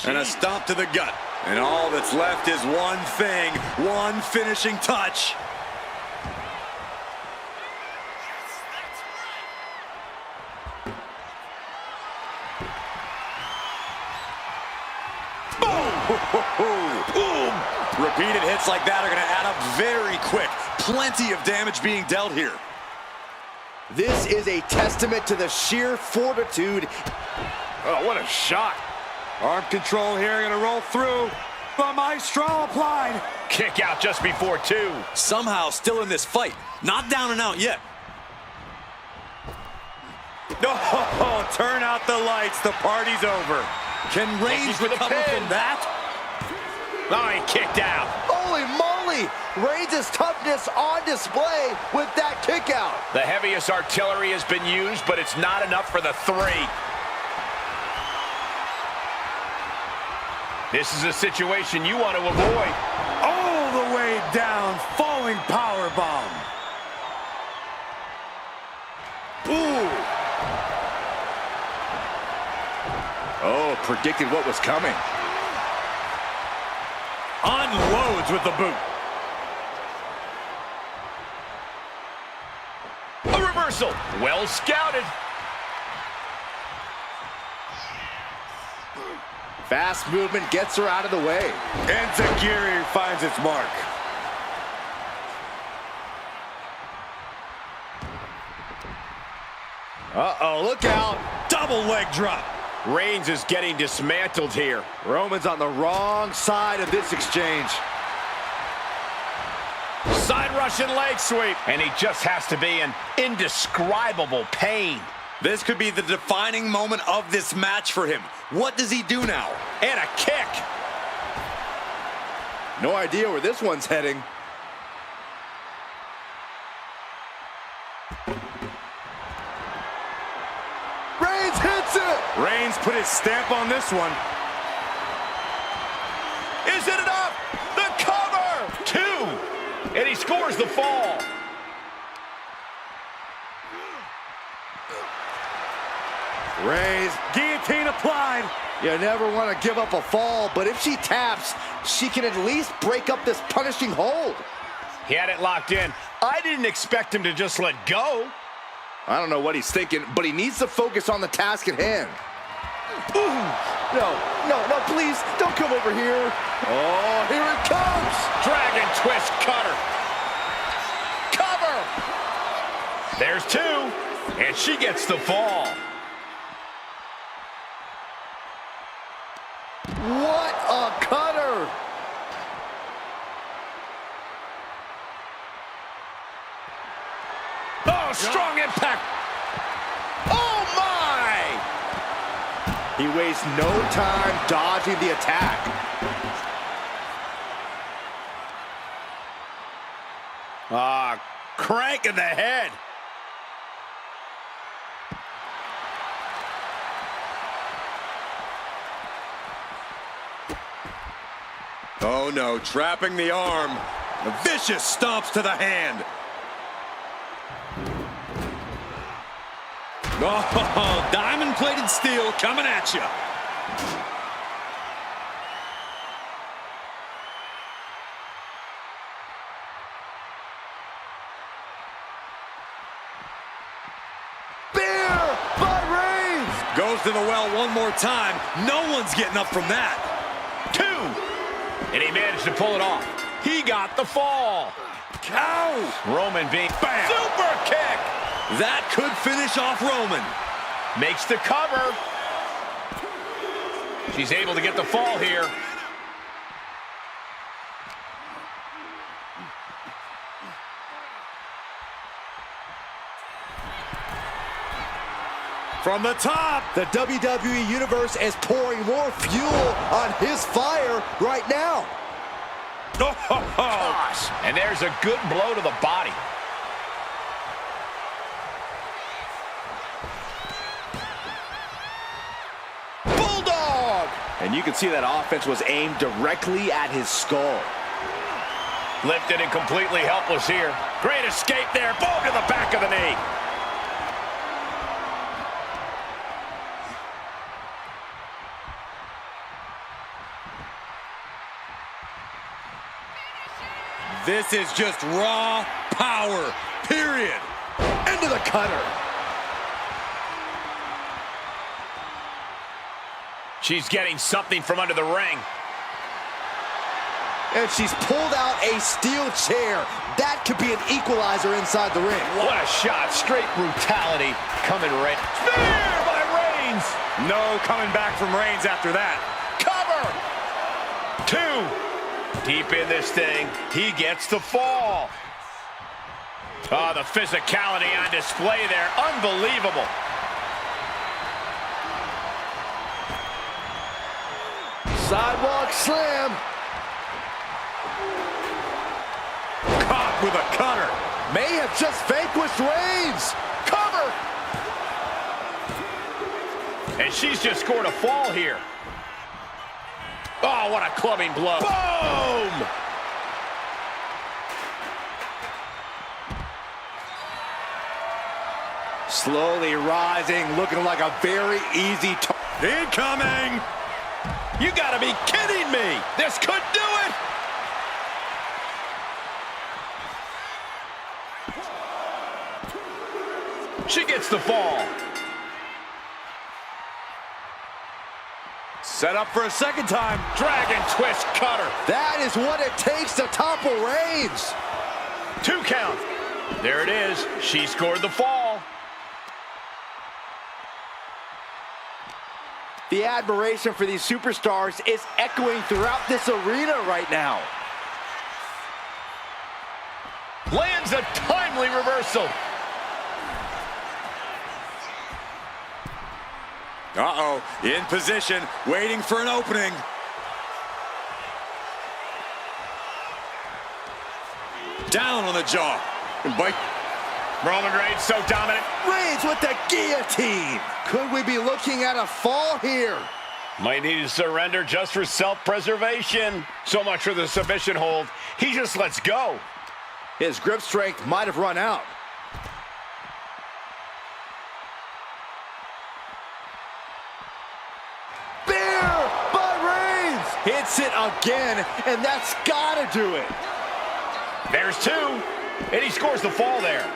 And a stomp to the gut. And all that's left is one thing, one finishing touch. Boom! Repeated hits like that are going to add up very quick. Plenty of damage being dealt here. This is a testament to the sheer fortitude. Oh, what a shot. Arm control here, gonna roll through. The maestro applied. Kick out just before 2. Somehow still in this fight. Not down and out yet. Oh, turn out the lights. The party's over. Can Reigns recover from that? Oh, he kicked out. Holy moly! Reigns' toughness on display with that kick out. The heaviest artillery has been used, but it's not enough for the 3. This is a situation you want to avoid. All the way down, falling power bomb. Ooh. Oh, predicted what was coming. Unloads with the boot. A reversal. Well scouted. Fast movement gets her out of the way. And Zagiri finds its mark. Uh-oh, look out. Double leg drop. Reigns is getting dismantled here. Roman's on the wrong side of this exchange. Side Russian leg sweep. And he just has to be in indescribable pain. This could be the defining moment of this match for him. What does he do now? And a kick. No idea where this one's heading. Reigns hits it! Reigns put his stamp on this one. Is it enough? The cover! 2. And he scores the fall. Reigns, Guillotine applied. you never want to give up a fall, but if she taps, she can at least break up this punishing hold. He had it locked in. I didn't expect him to just let go. I don't know what he's thinking, but he needs to focus on the task at hand. Ooh. No, please, don't come over here. Oh, here it comes. Dragon twist cutter. Cover. There's 2. And she gets the fall. What a cutter. Oh, strong impact. Oh, my. He wastes no time dodging the attack. Crank in the head. Oh no, trapping the arm. A vicious stomps to the hand. Oh, diamond-plated steel coming at you. Spear by Reigns. Goes to the well one more time. No one's getting up from that. 2. And he managed to pull it off. He got the fall. Cow. Roman being Bam. super kick. That could finish off Roman. Makes the cover. She's able to get the fall here. From the top. The WWE Universe is pouring more fuel on his fire right now. Oh, Gosh. And there's a good blow to the body. Bulldog! And you can see that offense was aimed directly at his skull. Lifted and completely helpless here. Great escape there. Boom to the back of the knee. This is just raw power, period. Into the cutter. She's getting something from under the ring. And she's pulled out a steel chair. That could be an equalizer inside the ring. What a shot. Straight brutality coming right. Spear by Reigns. No coming back from Reigns after that. Cover. 2. Deep in this thing. He gets the fall. Oh, the physicality on display there. Unbelievable. Sidewalk slam. Caught with a cutter. May have just vanquished Reigns. Cover. And she's just scored a fall here. Oh, what a clubbing blow. Boom! Slowly rising, looking like a very easy Incoming. You gotta be kidding me. This could do it. She gets the fall. Set up for a second time. Dragon twist cutter. That is what it takes to topple Reigns. 2 count. There it is. She scored the fall. The admiration for these superstars is echoing throughout this arena right now. Lands a timely reversal. Uh-oh, in position, waiting for an opening. Down on the jaw. And bite. Roman Reigns so dominant. Reigns with the guillotine. Could we be looking at a fall here? Might need to surrender just for self-preservation. So much for the submission hold. He just lets go. His grip strength might have run out. Spear by Reigns. Hits it again, and that's gotta do it. There's 2. And he scores the fall there.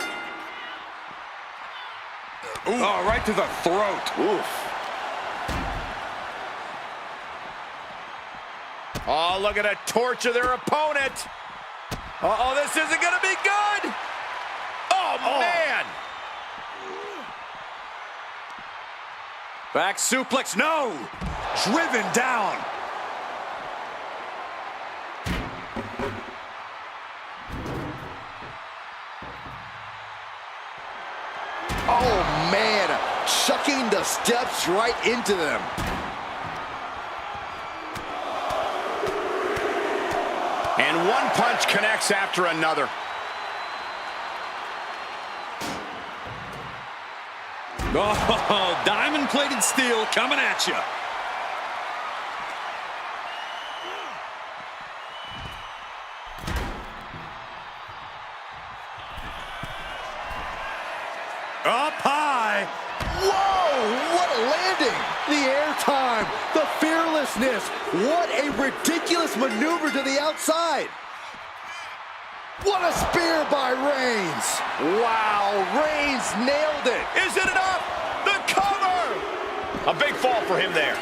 Ooh. Oh, right to the throat. Oof. Oh, look at a torture their opponent. Uh-oh, this isn't going to be good. Oh, man. Back suplex, no. Driven down. Oh, man. Chucking the steps right into them. And one punch connects after another. Oh, diamond-plated steel coming at you. Up high. Whoa, what a landing. The airtime, the fearlessness. What a ridiculous maneuver to the outside. What a spear by Reigns. Wow, Reigns nailed it. Is it enough? The cover! A big fall for him there.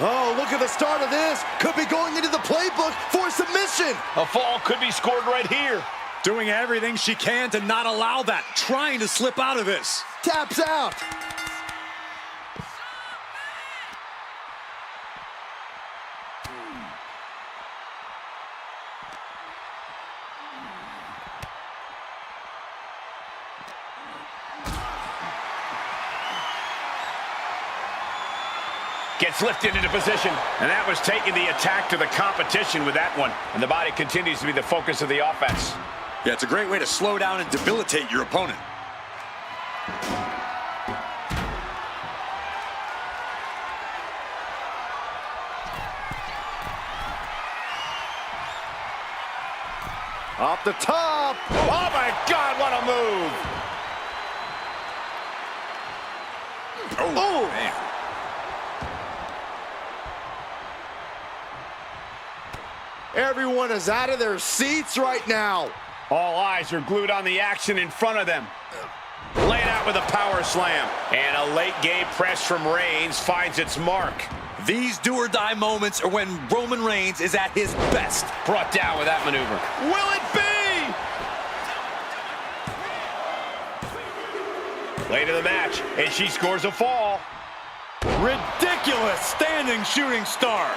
Oh, look at the start of this. Could be going into the playbook for submission. A fall could be scored right here. Doing everything she can to not allow that. Trying to slip out of this. Taps out. Gets lifted into position. And that was taking the attack to the competition with that one. And the body continues to be the focus of the offense. Yeah, it's a great way to slow down and debilitate your opponent. Off the top. Oh my God, what a move. Oh, man. Everyone is out of their seats right now. All eyes are glued on the action in front of them. Laid out with a power slam. And a late game press from Reigns finds its mark. These do-or-die moments are when Roman Reigns is at his best. Brought down with that maneuver. Will it be? Late in the match, and she scores a fall. Ridiculous standing shooting star.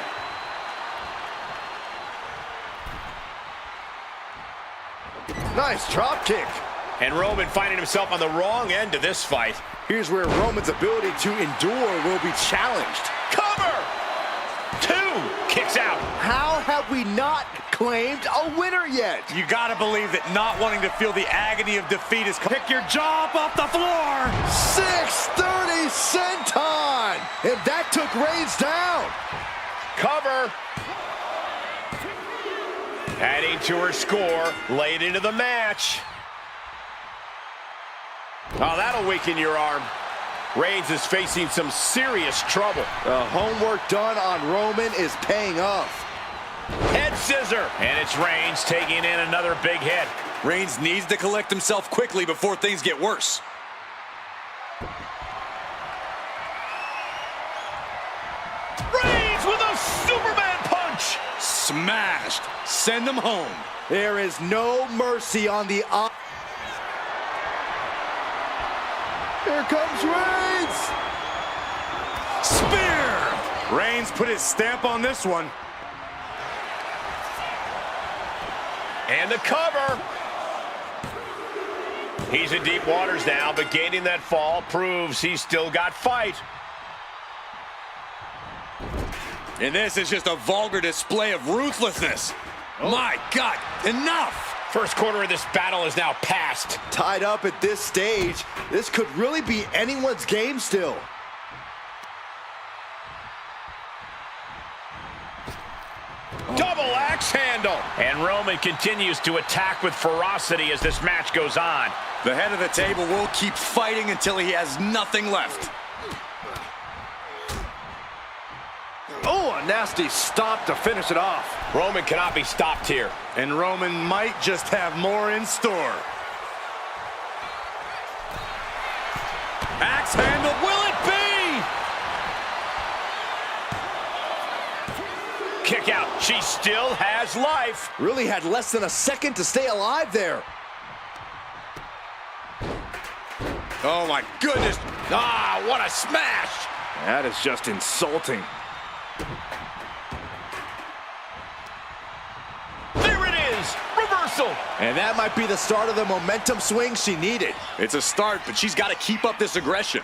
Nice drop kick. And Roman finding himself on the wrong end of this fight. Here's where Roman's ability to endure will be challenged. Cover! 2! Kicks out. How have we not claimed a winner yet? You gotta believe that not wanting to feel the agony of defeat is pick your jaw up off the floor. 6:30 senton, and that took Reigns down. Cover. Adding to her score late into the match. Oh, that'll weaken your arm. Reigns is facing some serious trouble. The homework done on Roman is paying off. Head scissor. And it's Reigns taking in another big hit. Reigns needs to collect himself quickly before things get worse. Reigns with a Superman punch. Smashed. Send him home. There is no mercy on the Here comes Reigns! Spear! Reigns put his stamp on this one. And the cover. He's in deep waters now, but gaining that fall proves he's still got fight. And this is just a vulgar display of ruthlessness. My God, enough! First quarter of this battle is now past. Tied up at this stage, this could really be anyone's game still. Double axe handle. And Roman continues to attack with ferocity as this match goes on. The head of the table will keep fighting until he has nothing left. Oh, a nasty stop to finish it off. Roman cannot be stopped here. And Roman might just have more in store. Axe handle, will it be? Kick out. She still has life. Really had less than a second to stay alive there. Oh my goodness. Ah, what a smash. That is just insulting. There it is. Reversal. And that might be the start of the momentum swing she needed. It's a start, but she's got to keep up this aggression.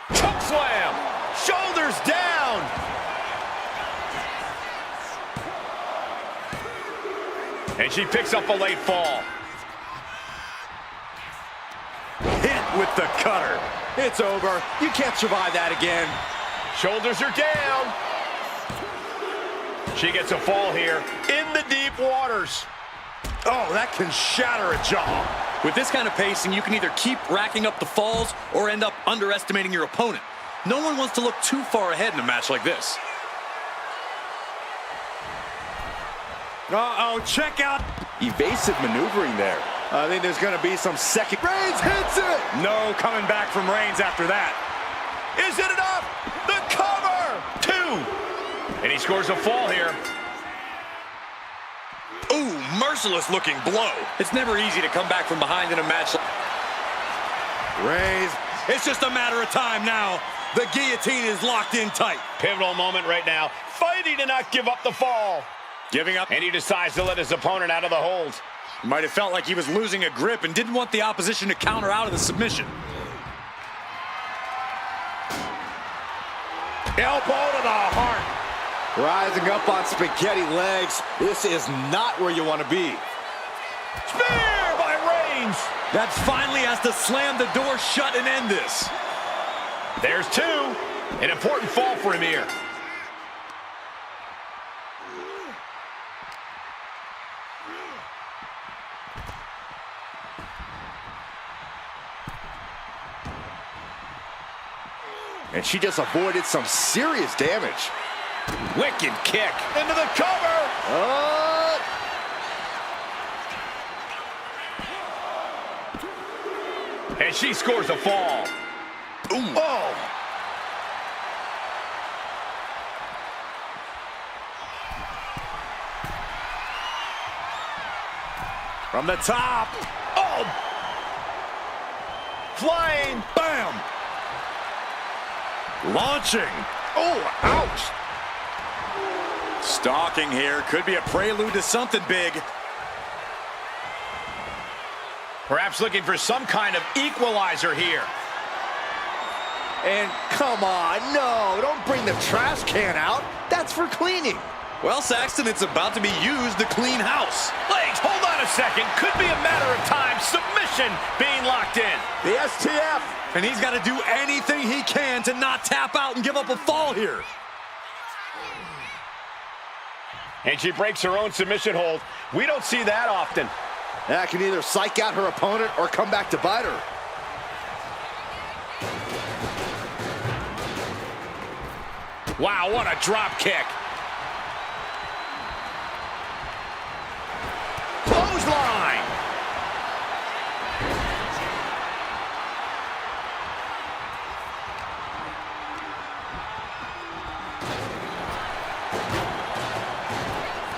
Choke slam. Shoulders down. And she picks up a late fall. Hit with the cutter. It's over. You can't survive that again. Shoulders are down. She gets a fall here in the deep waters. Oh, that can shatter a jaw. With this kind of pacing, you can either keep racking up the falls or end up underestimating your opponent. No one wants to look too far ahead in a match like this. Uh-oh, check out. Evasive maneuvering there. I think there's going to be some second. Reigns hits it! No coming back from Reigns after that. Is it enough? The cover! 2. And he scores a fall here. Ooh, merciless looking blow. It's never easy to come back from behind in a match. Reigns, it's just a matter of time now. The guillotine is locked in tight. Pivotal moment right now. Fighting to not give up the fall. Giving up. And he decides to let his opponent out of the hold. Might have felt like he was losing a grip and didn't want the opposition to counter out of the submission. Elbow to the heart. Rising up on spaghetti legs. This is not where you want to be. Spear by Reigns. That finally has to slam the door shut and end this. There's 2. An important fall for him here. And she just avoided some serious damage. Wicked kick. Into the cover. And she scores a fall. Ooh. Oh. From the top. Oh. Flying. Bam. Launching. Oh, ouch. Stalking here. Could be a prelude to something big. Perhaps looking for some kind of equalizer here. And come on, no, don't bring the trash can out. That's for cleaning. Well, Saxton, it's about to be used to clean house. Legs, hold on a second. Could be a matter of time. Submission being locked in. The STF. And he's got to do anything he can to not tap out and give up a fall here. And she breaks her own submission hold. We don't see that often. That can either psych out her opponent or come back to bite her. Wow, what a drop kick. Clothesline.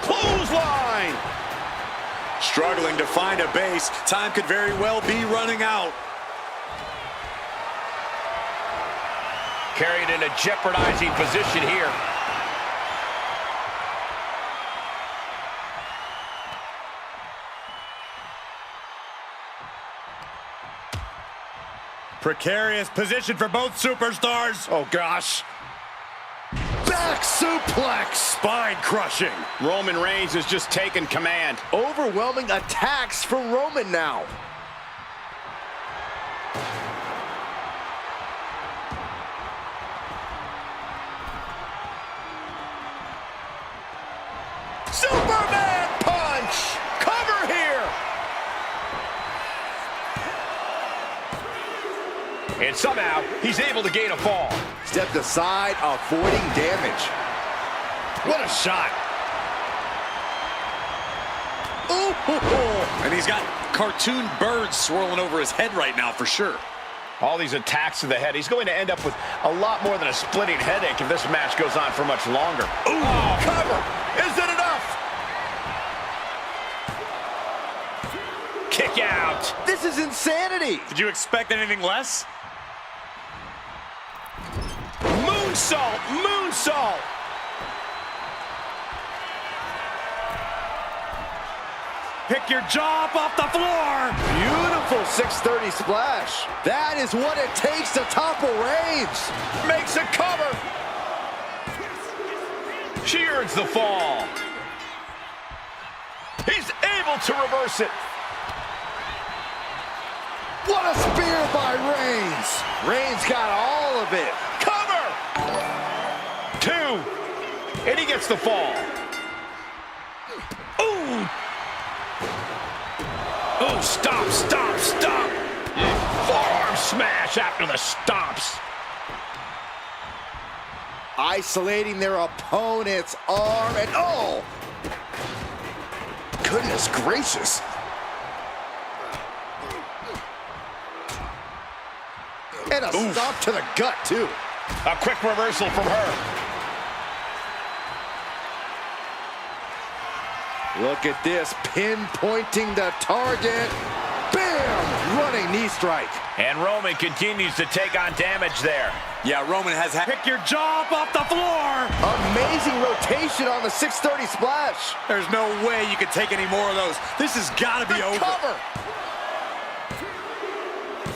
Clothesline. Struggling to find a base. Time could very well be running out. Carried in a jeopardizing position here. Precarious position for both superstars. Oh, gosh. Back suplex. Spine crushing. Roman Reigns has just taken command. Overwhelming attacks from Roman now. Superman punch! Cover here! And somehow, he's able to gain a fall. Stepped aside, avoiding damage. What a shot! And he's got cartoon birds swirling over his head right now for sure. All these attacks to the head. He's going to end up with a lot more than a splitting headache if this match goes on for much longer. Ooh, cover! Is it enough? Kick out. This is insanity. Did you expect anything less? Moonsault! Moonsault! Pick your jaw up off the floor. Beautiful 630 splash. That is what it takes to topple Reigns. Makes a cover. She earns the fall. He's able to reverse it. What a spear by Reigns. Reigns got all of it. Cover. 2. And he gets the fall. Ooh. Oh, stop, stop, stop. Forearm smash after the stomps. Isolating their opponent's arm and oh! Goodness gracious. And a stomp to the gut, too. A quick reversal from her. Look at this, pinpointing the target. Bam! Running knee strike. And Roman continues to take on damage there. Yeah, Roman has had... Pick your jaw up off the floor. Amazing rotation on the 630 splash. There's no way you could take any more of those. This has got to be over. Cover.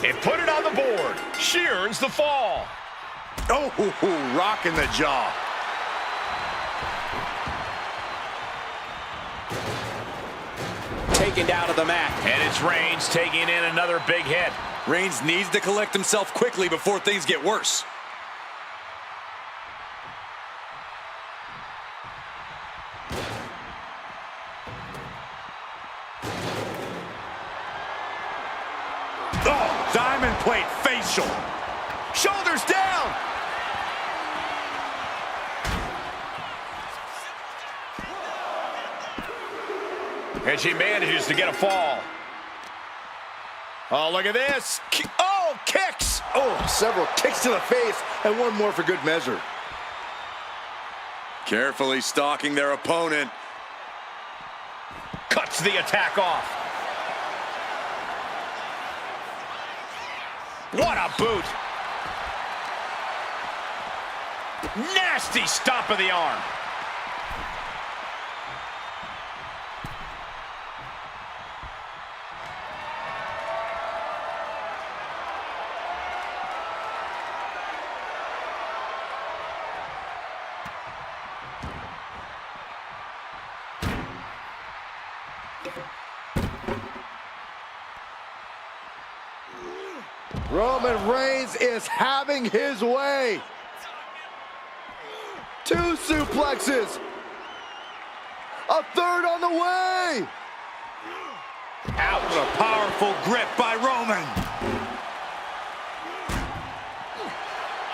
And put it on the board. She earns the fall. Oh, rocking the jaw. Taken down to the mat. And it's Reigns taking in another big hit. Reigns needs to collect himself quickly before things get worse. Oh, diamond plate facial. Shoulders down. And she manages to get a fall. Oh, look at this. Oh, kicks. Oh, several kicks to the face, and one more for good measure. Carefully stalking their opponent. Cuts the attack off. What a boot. Nasty stomp of the arm. Roman Reigns is having his way. 2 suplexes. A third on the way. Out. What a powerful grip by Roman.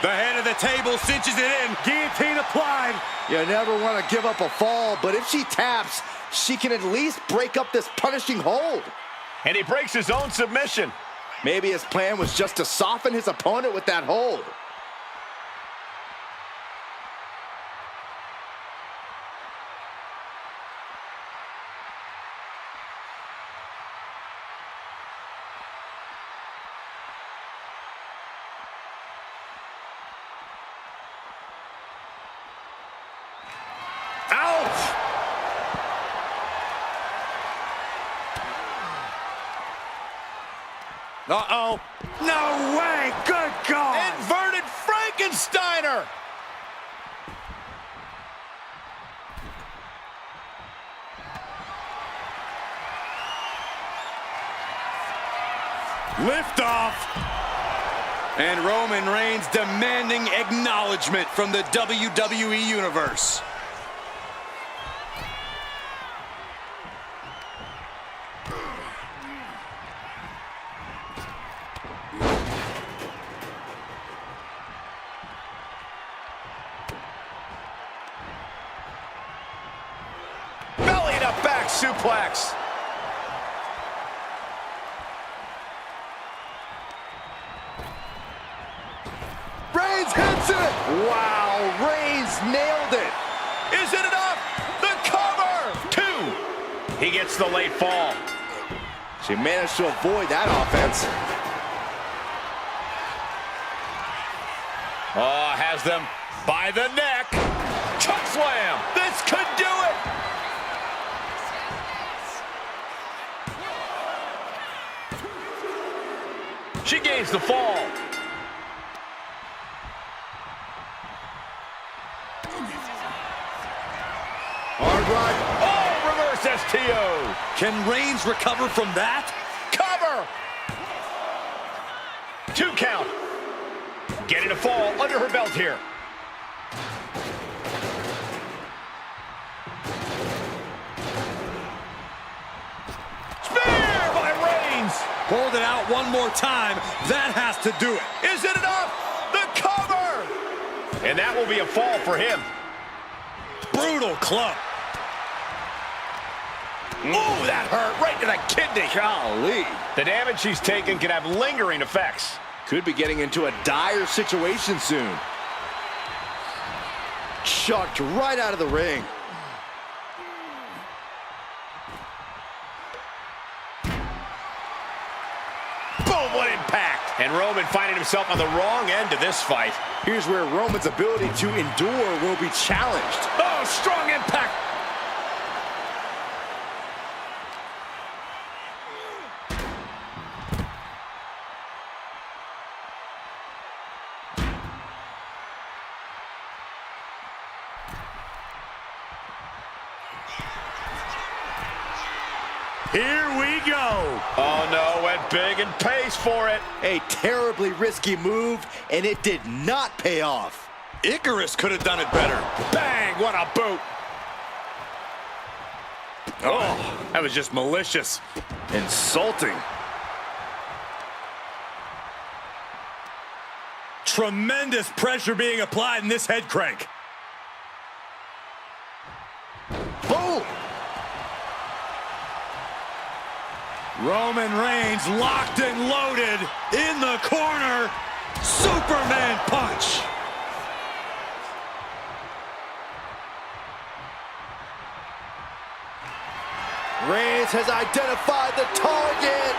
The head of the table cinches it in. Guillotine applied. You never want to give up a fall, but if she taps, she can at least break up this punishing hold. And he breaks his own submission. Maybe his plan was just to soften his opponent with that hold. Uh-oh. No way. Good God. Inverted Frankensteiner. Lift off. And Roman Reigns demanding acknowledgement from the WWE Universe. Suplex. Reigns hits it. Wow, Reigns nailed it. Is it enough? The cover. 2. He gets the late fall. She managed to avoid that offense. Oh, has them by the neck. Choke slam. This could do it. She gains the fall. Hard right. Oh, reverse STO. Can Reigns recover from that? Cover. 2 count. Getting a fall under her belt here. Spear by Reigns. Hold it out one more time. That has to do it. Is it enough? The cover. And that will be a fall for him. Brutal club. Ooh, that hurt right to the kidney. Golly. The damage she's taken can have lingering effects. Could be getting into a dire situation soon. Chucked right out of the ring. Boom, what impact. And Roman finding himself on the wrong end of this fight. Here's where Roman's ability to endure will be challenged. Oh, strong impact. Here we go. Oh, no, went big and pays for it. A terribly risky move, and it did not pay off. Icarus could have done it better. Bang, what a boot. Oh, that was just malicious. Insulting. Tremendous pressure being applied in this head crank. Boom. Roman Reigns locked and loaded in the corner. Superman punch. Reigns has identified the target.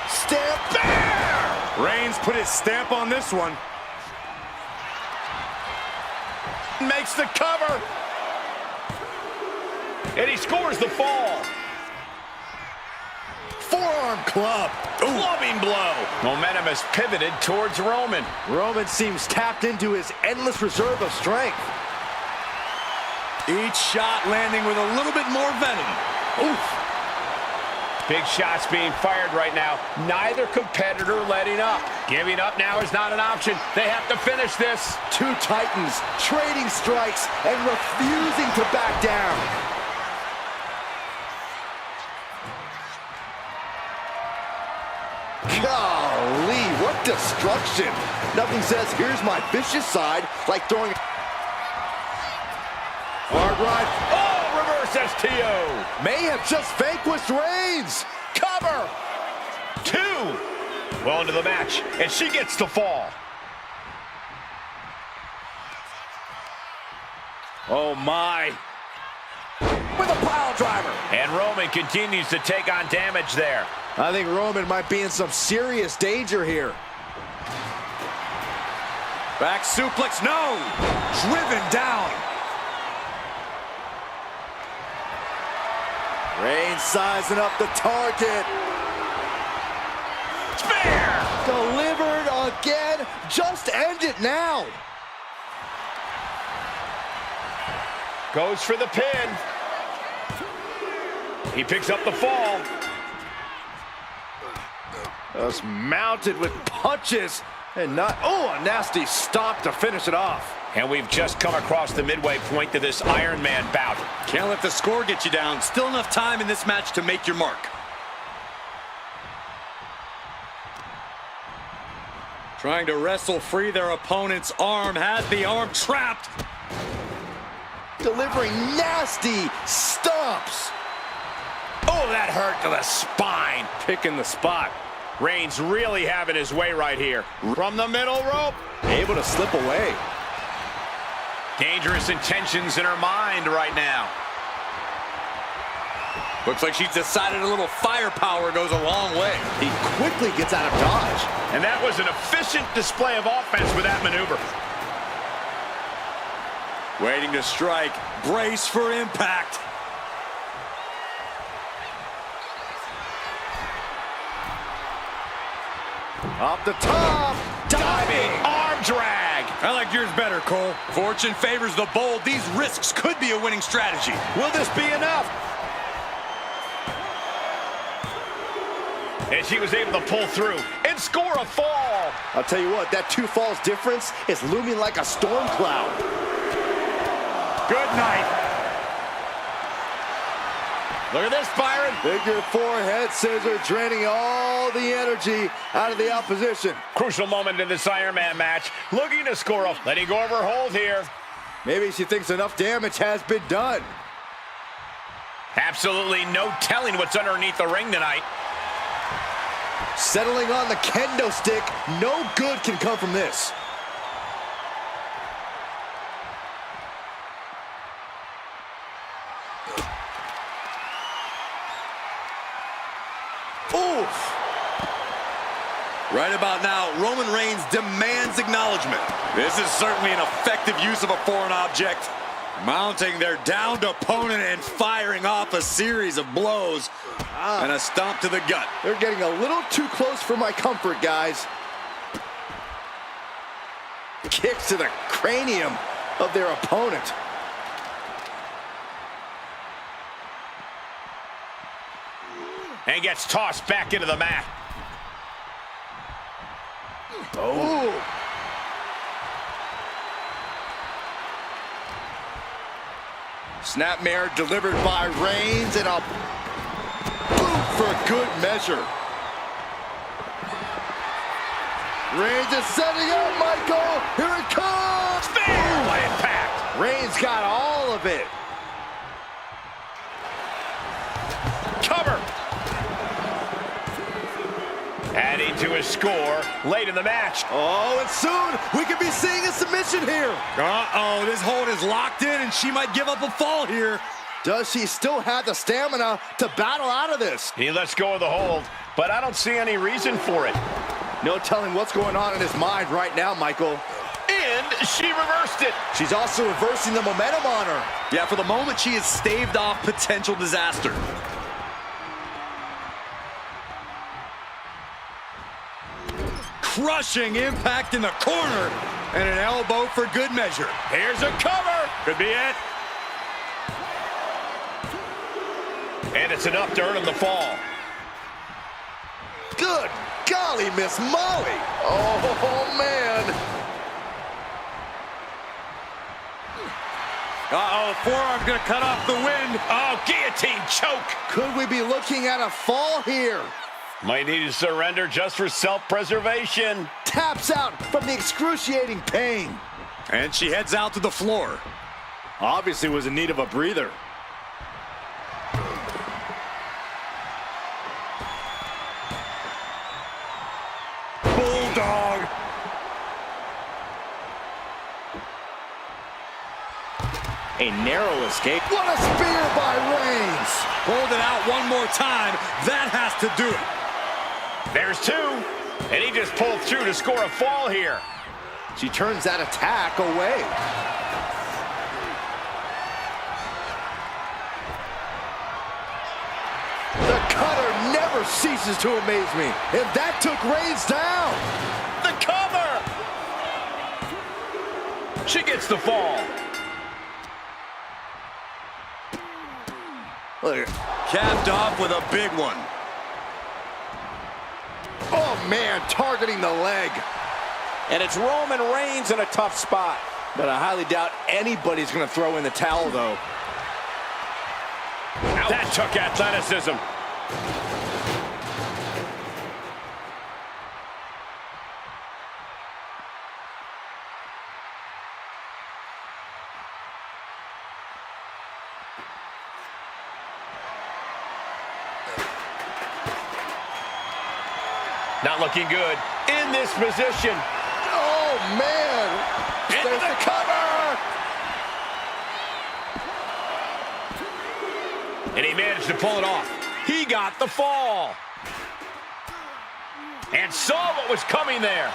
Stamp. There! Reigns put his stamp on this one. Makes the cover. And he scores the fall. Forearm club. Clubbing blow. Momentum has pivoted towards Roman. Roman seems tapped into his endless reserve of strength. Each shot landing with a little bit more venom. Oof. Big shots being fired right now. Neither competitor letting up. Giving up now is not an option. They have to finish this. Two titans trading strikes and refusing to back down. Golly, what destruction. Nothing says, here's my vicious side, like throwing... Hard right. Oh, reverse STO. May have just vanquished Reigns. Cover. 2. Well into the match, and she gets the fall. Oh, my. With a pile driver. And Roman continues to take on damage there. I think Roman might be in some serious danger here. Back suplex, no! Driven down. Reigns sizing up the target. Spear! Delivered again. Just end it now. Goes for the pin. He picks up the fall. Just mounted with punches and not... Oh, a nasty stop to finish it off. And we've just come across the midway point to this Iron Man bout. Can't let the score get you down. Still enough time in this match to make your mark. Trying to wrestle free their opponent's arm. Had the arm trapped. Delivering nasty stomps. Oh, that hurt to the spine. Picking the spot. Reigns really having his way right here. From the middle rope. Able to slip away. Dangerous intentions in her mind right now. Looks like she's decided a little firepower goes a long way. He quickly gets out of dodge. And that was an efficient display of offense with that maneuver. Waiting to strike. Brace for impact. Off the top. Diving arm drag. I like yours better, Cole. Fortune favors the bold. These risks could be a winning strategy. Will this be enough? And she was able to pull through and score a fall. I'll tell you what, that 2 falls difference is looming like a storm cloud. Good night. Look at this, Byron. Figure 4 head scissor, draining all the energy out of the opposition. Crucial moment in this Iron Man match. Looking to score a... Letting go of her hold here. Maybe she thinks enough damage has been done. Absolutely no telling what's underneath the ring tonight. Settling on the kendo stick. No good can come from this. Oof. Right about now, Roman Reigns demands acknowledgement. This is certainly an effective use of a foreign object. Mounting their downed opponent and firing off a series of blows. And a stomp to the gut. They're getting a little too close for my comfort, guys. Kicks to the cranium of their opponent. And gets tossed back into the mat. Oh. Snapmare delivered by Reigns and a boot for good measure. Reigns is setting up, Michael. Here it comes. Spear! What impact! Reigns got all of it. Cover! to score late in the match. Oh, and soon we could be seeing a submission here. Uh-oh, this hold is locked in, and she might give up a fall here. Does she still have the stamina to battle out of this? He lets go of the hold, but I don't see any reason for it. No telling what's going on in his mind right now, Michael. And she reversed it. She's also reversing the momentum on her. Yeah, for the moment, she has staved off potential disaster. Crushing impact in the corner, and an elbow for good measure. Here's a cover. Could be it. And it's enough to earn him the fall. Good golly, Miss Molly. Oh, man. Uh-oh, forearm's gonna cut off the wind. Oh, guillotine choke. Could we be looking at a fall here? Might need to surrender just for self-preservation. Taps out from the excruciating pain. And she heads out to the floor. Obviously was in need of a breather. Bulldog. A narrow escape. What a spear by Reigns. Hold it out one more time. That has to do it. There's two. And he just pulled through to score a fall here. She turns that attack away. The cutter never ceases to amaze me. And that took Reigns down. The cover. She gets the fall. Look. Capped off with a big one. Oh, man, targeting the leg. And it's Roman Reigns in a tough spot. But I highly doubt anybody's going to throw in the towel, though. That took athleticism. Not looking good in this position. Oh, man. There's the cover. And he managed to pull it off. He got the fall. And saw what was coming there.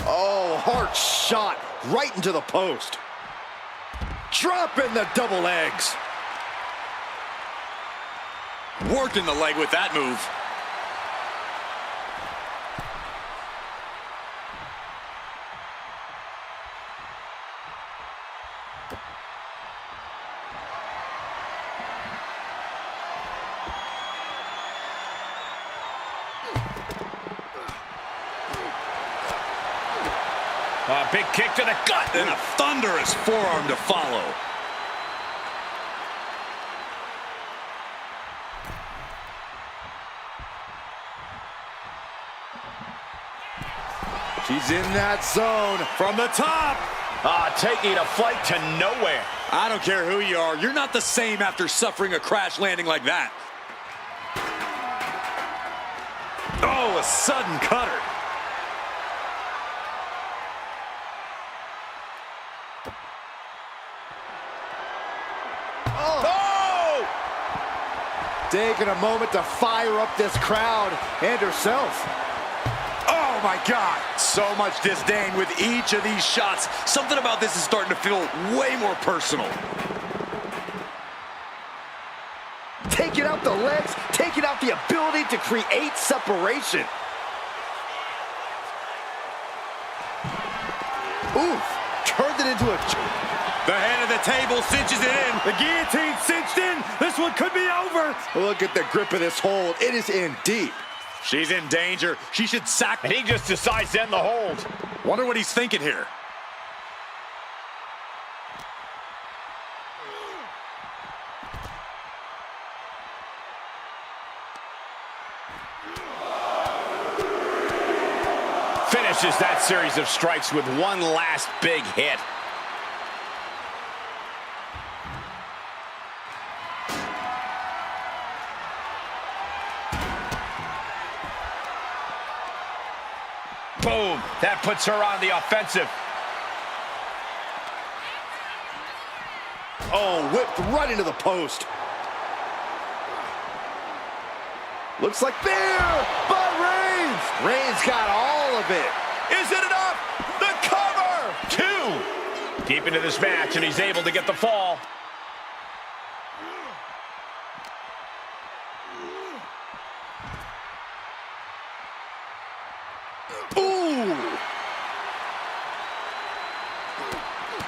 Oh, hard shot right into the post. Dropping the double legs. Working the leg with that move. A big kick to the gut. And a thunderous forearm to follow. She's in that zone. From the top. Taking a flight to nowhere. I don't care who you are. You're not the same after suffering a crash landing like that. Oh, a sudden cutter. Oh! Taking a moment to fire up this crowd and herself. Oh my God, so much disdain with each of these shots. Something about this is starting to feel way more personal. Taking out the legs, taking out the ability to create separation. Oof, turned it into a... The head of the table cinches it in. The guillotine cinched in. This one could be over. Look at the grip of this hold. It is in deep. She's in danger. She should sack. And he just decides to end the hold. Wonder what he's thinking here. Finishes that series of strikes with one last big hit. Boom. That puts her on the offensive. Oh, whipped right into the post. Looks like fear by Reigns. Reigns got all of it. Is it enough? The cover! 2. Deep into this match, and he's able to get the fall. Ooh!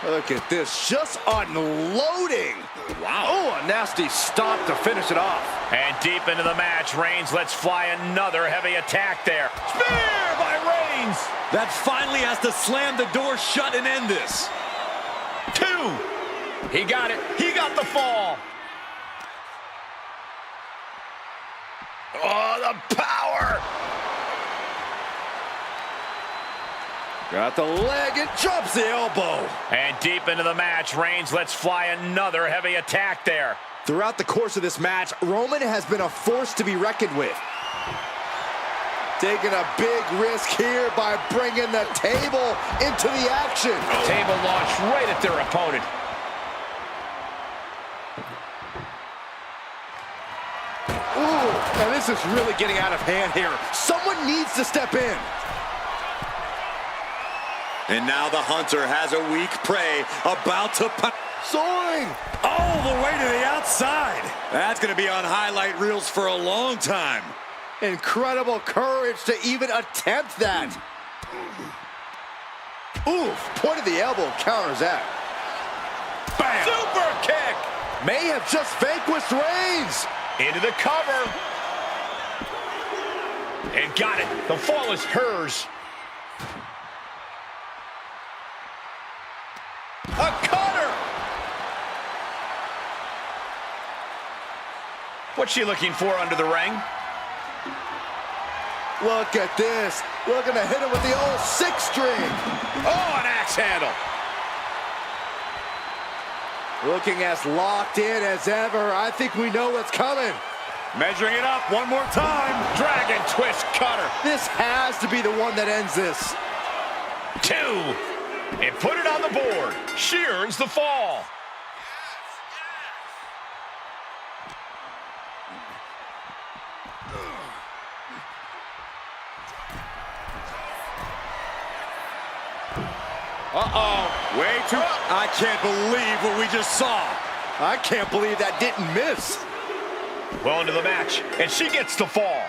Look at this, just unloading. Wow. Oh, a nasty stop to finish it off. And deep into the match, Reigns lets fly another heavy attack there. Spear by Reigns! That finally has to slam the door shut and end this. 2. He got it. He got the fall. Oh, the power! Got the leg and drops the elbow. And deep into the match, Reigns lets fly another heavy attack there. Throughout the course of this match, Roman has been a force to be reckoned with. Taking a big risk here by bringing the table into the action. Table launched right at their opponent. Ooh, and this is really getting out of hand here. Someone needs to step in. And now the hunter has a weak prey about to Soaring. All the way to the outside. That's going to be on highlight reels for a long time. Incredible courage to even attempt that. Oof, point of the elbow counters that. Bam! Super kick! May have just vanquished Reigns. Into the cover. And got it. The fall is hers. A cutter! What's she looking for under the ring? Look at this. Looking to hit him with the old 6-string. Oh, an axe handle. Looking as locked in as ever. I think we know what's coming. Measuring it up one more time. Dragon twist cutter. This has to be the one that ends this. 2. And put it on the board. She earns the fall. Uh-oh. Way too... I can't believe what we just saw. I can't believe that didn't miss. Well into the match, and she gets the fall.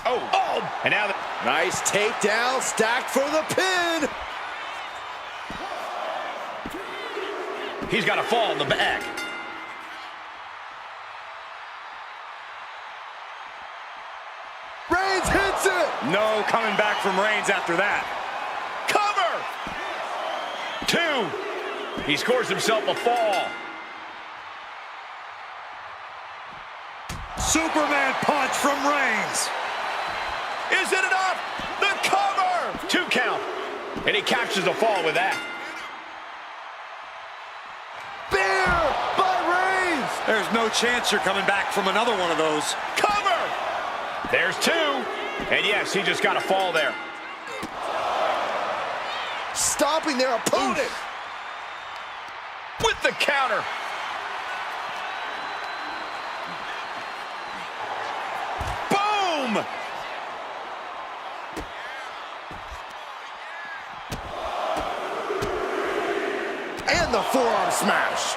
Oh, and now Nice takedown, stacked for the pin. he's got a fall in the bag. Reigns hits it. No coming back from Reigns after that. Cover! 2. He scores himself a fall. Superman punch from Reigns. Is it enough? The cover! 2 count. And he captures the fall with that. Spear by Reigns. There's no chance you're coming back from another one of those. Cover! There's 2. And yes, he just got a fall there. Stopping their opponent. With the counter. Boom! And the forearm smash.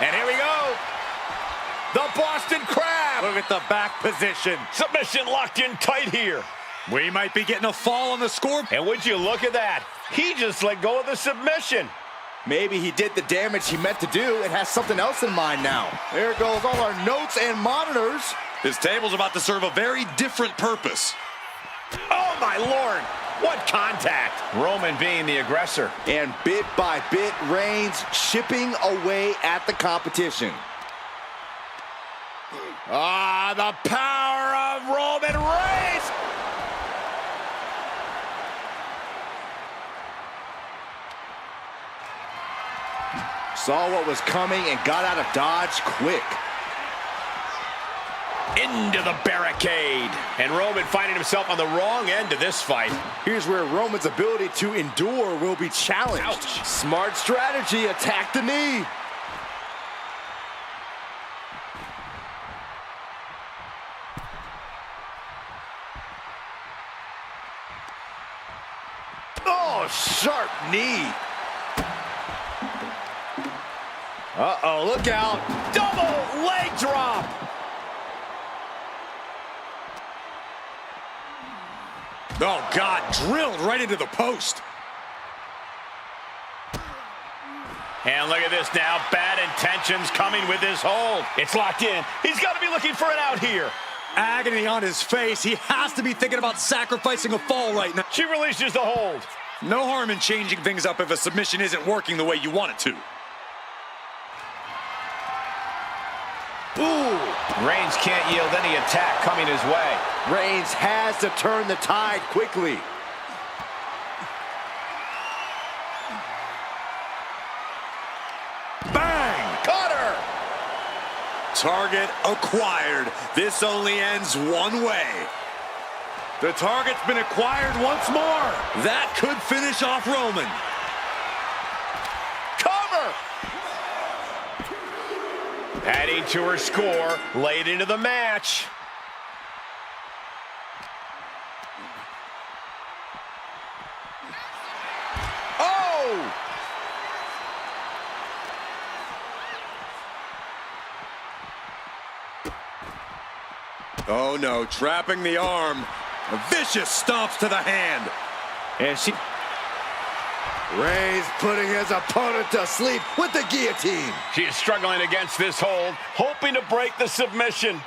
And here we go. The Boston Crab. Look at the back position. Submission locked in tight here. We might be getting a fall on the score. And would you look at that? He just let go of the submission. Maybe he did the damage he meant to do and has something else in mind now. There goes all our notes and monitors. This table's about to serve a very different purpose. Oh, my Lord. What contact. Roman being the aggressor. And bit by bit, Reigns chipping away at the competition. Ah, the power of Roman Reigns. Saw what was coming and got out of dodge quick. Into the barricade. And Roman finding himself on the wrong end of this fight. Here's where Roman's ability to endure will be challenged. Ouch. Smart strategy, attack the knee. Oh, sharp knee. Uh-oh, look out. Double leg drop. Oh, God, drilled right into the post. And look at this now. Bad intentions coming with this hold. It's locked in. He's got to be looking for an out here. Agony on his face. He has to be thinking about sacrificing a fall right now. She releases the hold. No harm in changing things up if a submission isn't working the way you want it to. Ooh. Reigns can't yield any attack coming his way. Reigns has to turn the tide quickly. Bang! Cutter. Target acquired. This only ends one way. The target's been acquired once more. That could finish off Roman. Cover. Adding to her score late into the match. Oh! Oh no, trapping the arm. Vicious stomps to the hand. And she... Reigns putting his opponent to sleep with the guillotine. She is struggling against this hold, hoping to break the submission.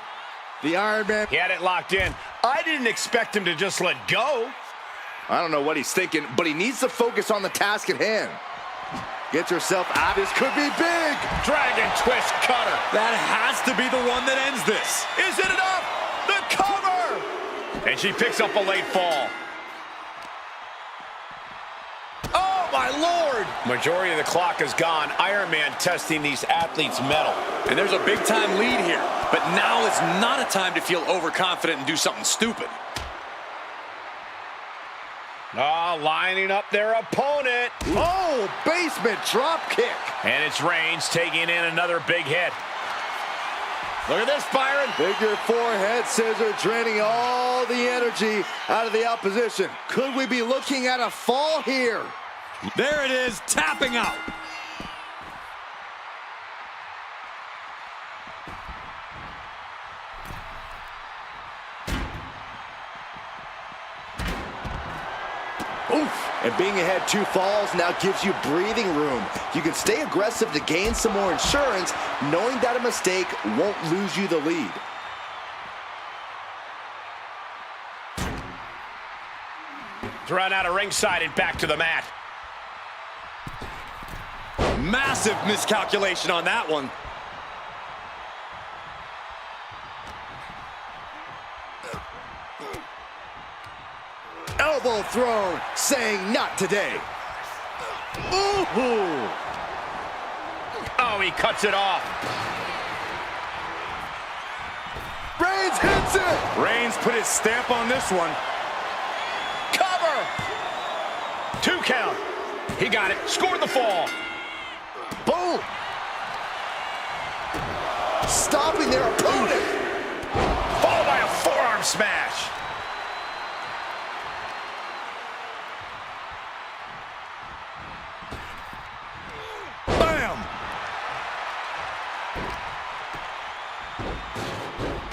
The Iron Man... He had it locked in. I didn't expect him to just let go. I don't know what he's thinking, but he needs to focus on the task at hand. Get yourself out. This could be big. Dragon twist cutter. That has to be the one that ends this. Is it enough? The cover! And she picks up a late fall. Oh, my Lord! Majority of the clock is gone. Iron Man testing these athletes' mettle. And there's a big-time lead here. But now is not a time to feel overconfident and do something stupid. Lining up their opponent. Oh, basement drop kick. And it's Reigns taking in another big hit. Look at this, Byron. Figure four head scissor draining all the energy out of the opposition. Could we be looking at a fall here? There it is, tapping out. Oof. And being ahead 2 falls now gives you breathing room. You can stay aggressive to gain some more insurance, knowing that a mistake won't lose you the lead. Run out of ringside and back to the mat. Massive miscalculation on that one. Elbow thrown, saying not today. Ooh! Oh, he cuts it off. Reigns hits it! Reigns put his stamp on this one. Cover! 2 count. He got it. Scored the fall. Boom! Stopping their opponent. Followed by a forearm smash. Bam!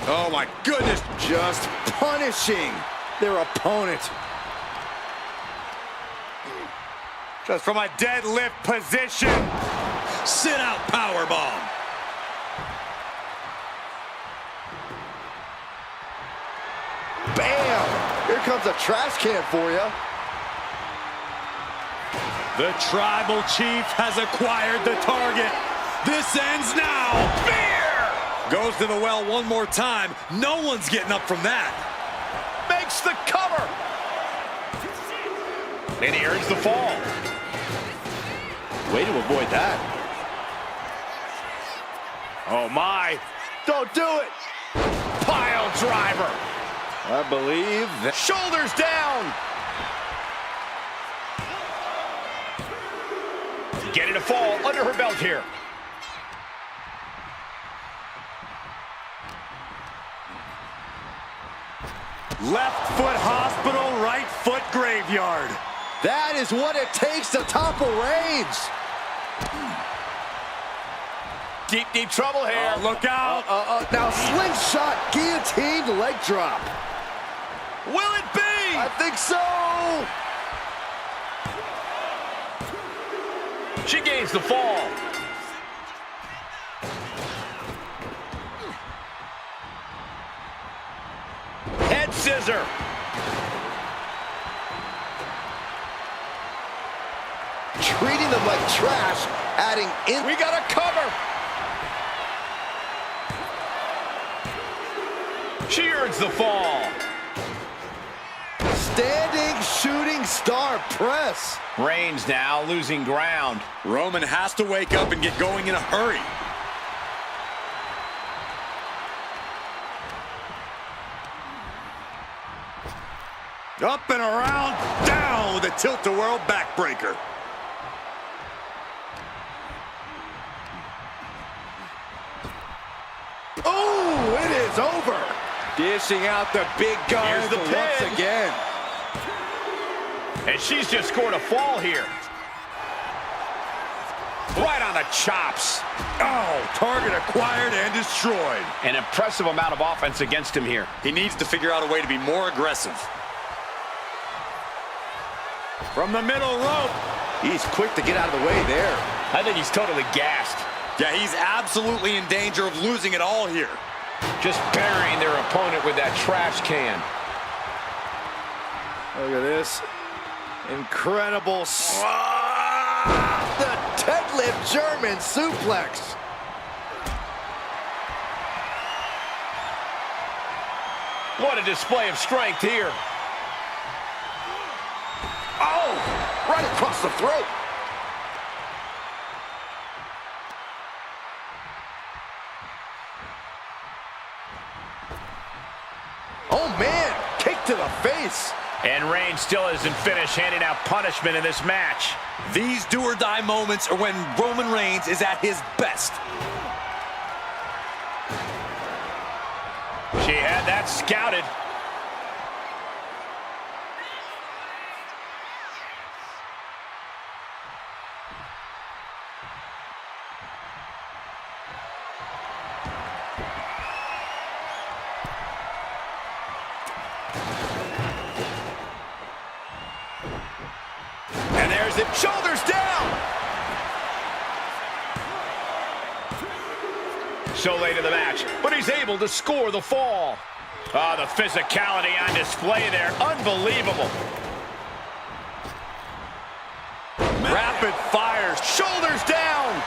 Oh my goodness. Just punishing their opponent. Just from a deadlift position. Sit out powerbomb. Bam! Here comes a trash can for you. The Tribal Chief has acquired the target. This ends now. Spear! Goes to the well one more time. No one's getting up from that. Makes the cover. And he earns the fall. Way to avoid that. Oh, my. Don't do it. Pile driver. I believe that. Shoulders down. Getting a fall under her belt here. Left foot hospital, right foot graveyard. That is what it takes to topple Reigns. Deep, deep trouble here. Oh, look out. Now slingshot, guillotined leg drop. Will it be? I think so. She gains the fall. Head scissor. Treating them like trash, adding in. We got a cover. She earns the fall. Standing shooting star press. Reigns now losing ground. Roman has to wake up and get going in a hurry. Up and around, down with a tilt-a-whirl backbreaker. Oh, it is over. Dishing out the big guns Here's the once pin. again. And she's just scored a fall here. Right on the chops. Oh, target acquired and destroyed. An impressive amount of offense against him here. He needs to figure out a way to be more aggressive. From the middle rope. He's quick to get out of the way there. I think he's totally gassed. Yeah, he's absolutely in danger of losing it all here. Just burying their opponent with that trash can. Look at this. Incredible. The deadlift German suplex. What a display of strength here. Oh, right across the throat. Oh, man, kick to the face. And Reigns still isn't finished handing out punishment in this match. These do-or-die moments are when Roman Reigns is at his best. She had that scouted. And there's it. Shoulders down. So late in the match, but he's able to score the fall. Oh, the physicality on display there. Unbelievable. Rapid fires. Shoulders down.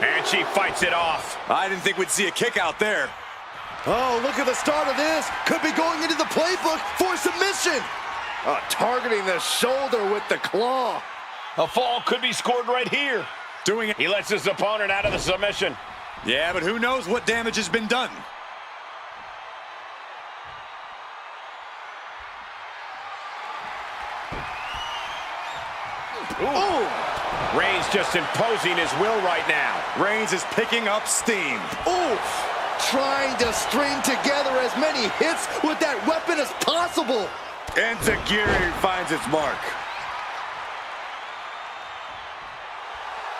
And she fights it off. I didn't think we'd see a kick out there. Oh, look at the start of this. Could be going into the playbook for submission. Targeting the shoulder with the claw. A fall could be scored right here. Doing it. He lets his opponent out of the submission. Yeah, but who knows what damage has been done. Ooh. Reigns just imposing his will right now. Reigns is picking up steam. Oof. Trying to string together as many hits with that weapon as possible. And Zagiri finds its mark.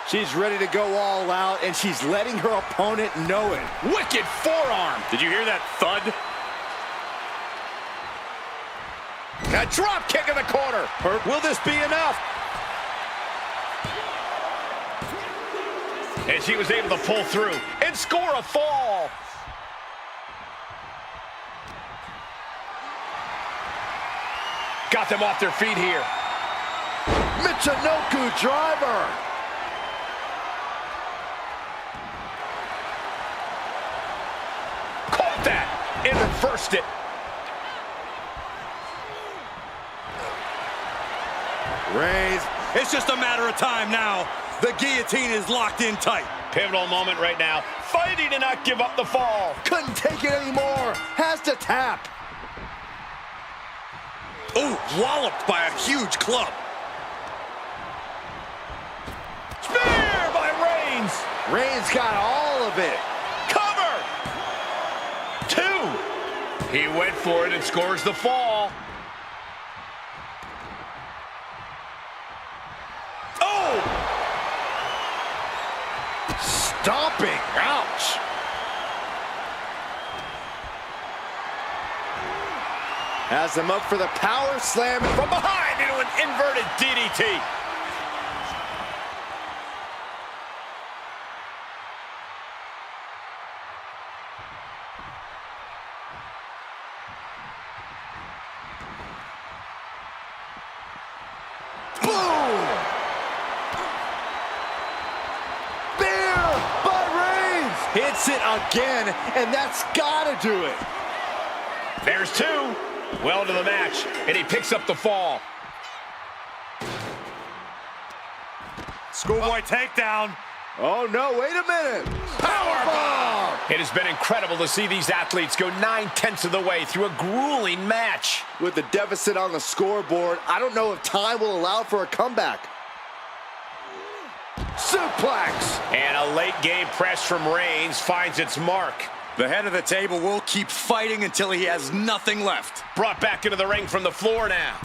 She's ready to go all out, and she's letting her opponent know it. Wicked forearm. Did you hear that thud? A drop kick in the corner. Will this be enough? And she was able to pull through and score a fall. Got them off their feet here. Michinoku driver. Caught that and reversed it. Reigns, it's just a matter of time now. The guillotine is locked in tight. Pivotal moment right now. Fighting to not give up the fall. Couldn't take it anymore. Has to tap. Ooh, walloped by a huge club. Spear by Reigns. Reigns got all of it. Cover. 2. He went for it and scores the fall. Oh! Stomping. Ouch. Has him up for the power slam. From behind into an inverted DDT. Hits it again, and that's gotta do it. There's 2. Well to the match, and he picks up the fall. Schoolboy takedown. Oh no, wait a minute. Powerbomb! It has been incredible to see these athletes go 9/10 of the way through a grueling match. With the deficit on the scoreboard, I don't know if time will allow for a comeback. Suplex! And a late game press from Reigns finds its mark. The head of the table will keep fighting until he has nothing left. Brought back into the ring from the floor now.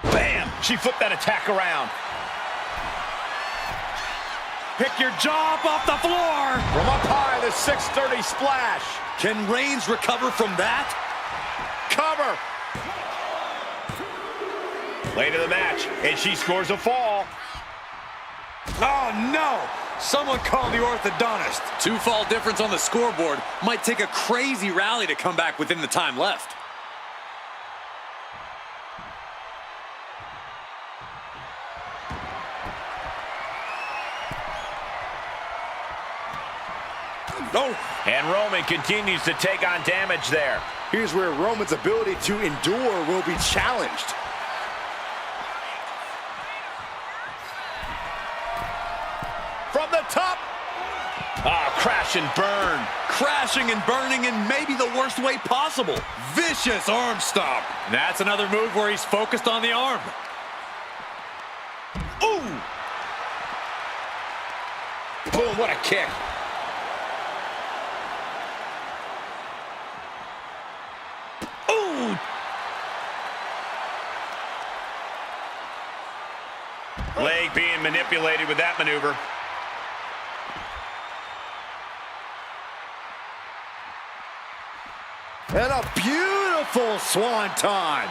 Bam! She flipped that attack around. Pick your jaw up off the floor. From up high, the 630 splash. Can Reigns recover from that? Cover! Late in the match, and she scores a fall. Oh, no. Someone call the orthodontist. 2-fall difference on the scoreboard. Might take a crazy rally to come back within the time left. Oh, and Roman continues to take on damage there. Here's where Roman's ability to endure will be challenged. From the top. Ah, crash and burn. Crashing and burning in maybe the worst way possible. Vicious arm stomp. That's another move where he's focused on the arm. Ooh. Boom, what a kick. Ooh. Leg being manipulated with that maneuver. And a beautiful swanton.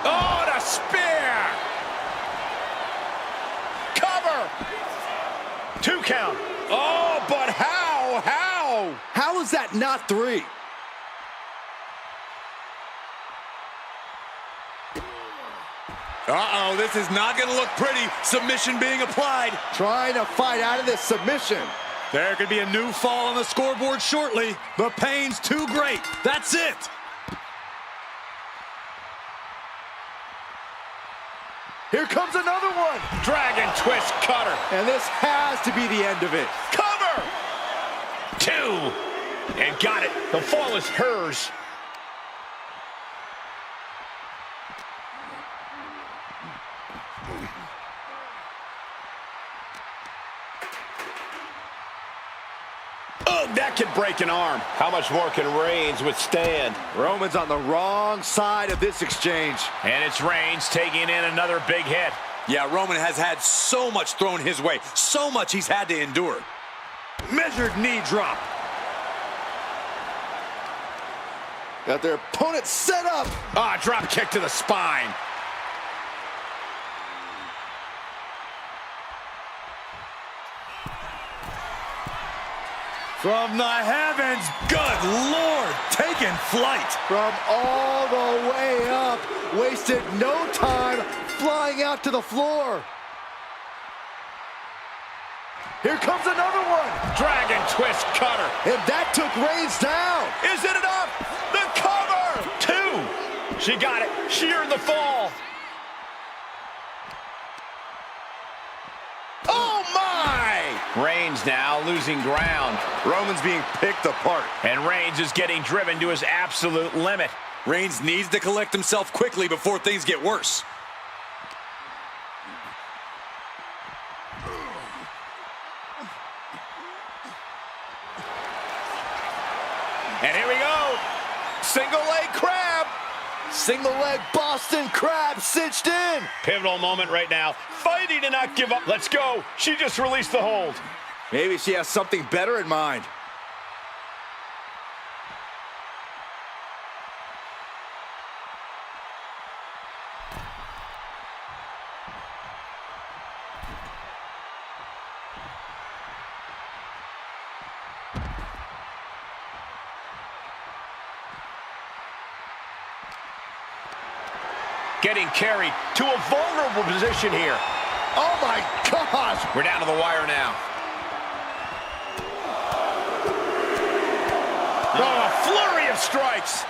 Oh, and a spear. Cover. 2 count. Oh, but how? How is that not 3? Uh-oh, this is not going to look pretty. Submission being applied. Trying to fight out of this submission. There could be a new fall on the scoreboard shortly. The pain's too great. That's it. Here comes another one. Dragon twist cutter. And this has to be the end of it. Cover. 2. And got it. The fall is hers. Oh, that could break an arm. How much more can Reigns withstand? Roman's on the wrong side of this exchange. And it's Reigns taking in another big hit. Yeah, Roman has had so much thrown his way. So much he's had to endure. Measured knee drop. Got their opponent set up. Ah, drop kick to the spine. From the heavens, good Lord, taking flight. From all the way up. Wasted no time flying out to the floor. Here comes another one. Dragon twist cutter. And that took Reigns down. Is it enough? The cover. 2. She got it. She earned the fall. Oh, my! Reigns now losing ground. Roman's being picked apart. And Reigns is getting driven to his absolute limit. Reigns needs to collect himself quickly before things get worse. And here we go. Single leg crab. Single leg Boston Crab cinched in. Pivotal moment right now. Fighting to not give up. Let's go. She just released the hold. Maybe she has something better in mind. Getting carried to a vulnerable position here. Oh, my gosh. We're down to the wire now. Oh, a flurry of strikes.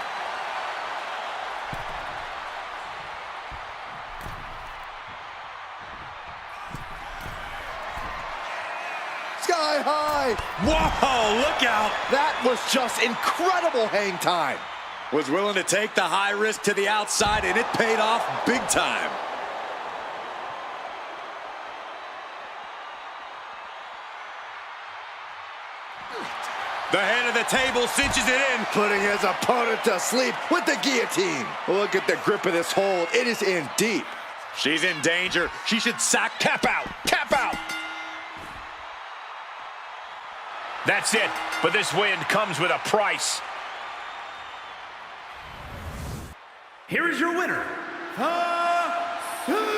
Sky high. Whoa, look out. That was just incredible hang time. Was willing to take the high risk to the outside, and it paid off big time. The head of the table cinches it in. Putting his opponent to sleep with the guillotine. Look at the grip of this hold. It is in deep. She's in danger. She should sack. Tap out. Tap out. That's it. But this win comes with a price. Here is your winner, the Superstar!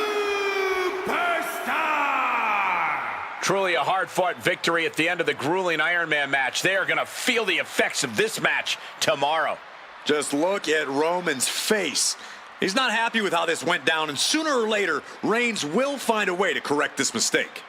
Truly a hard-fought victory at the end of the grueling Iron Man match. They are going to feel the effects of this match tomorrow. Just look at Roman's face. He's not happy with how this went down, and sooner or later, Reigns will find a way to correct this mistake.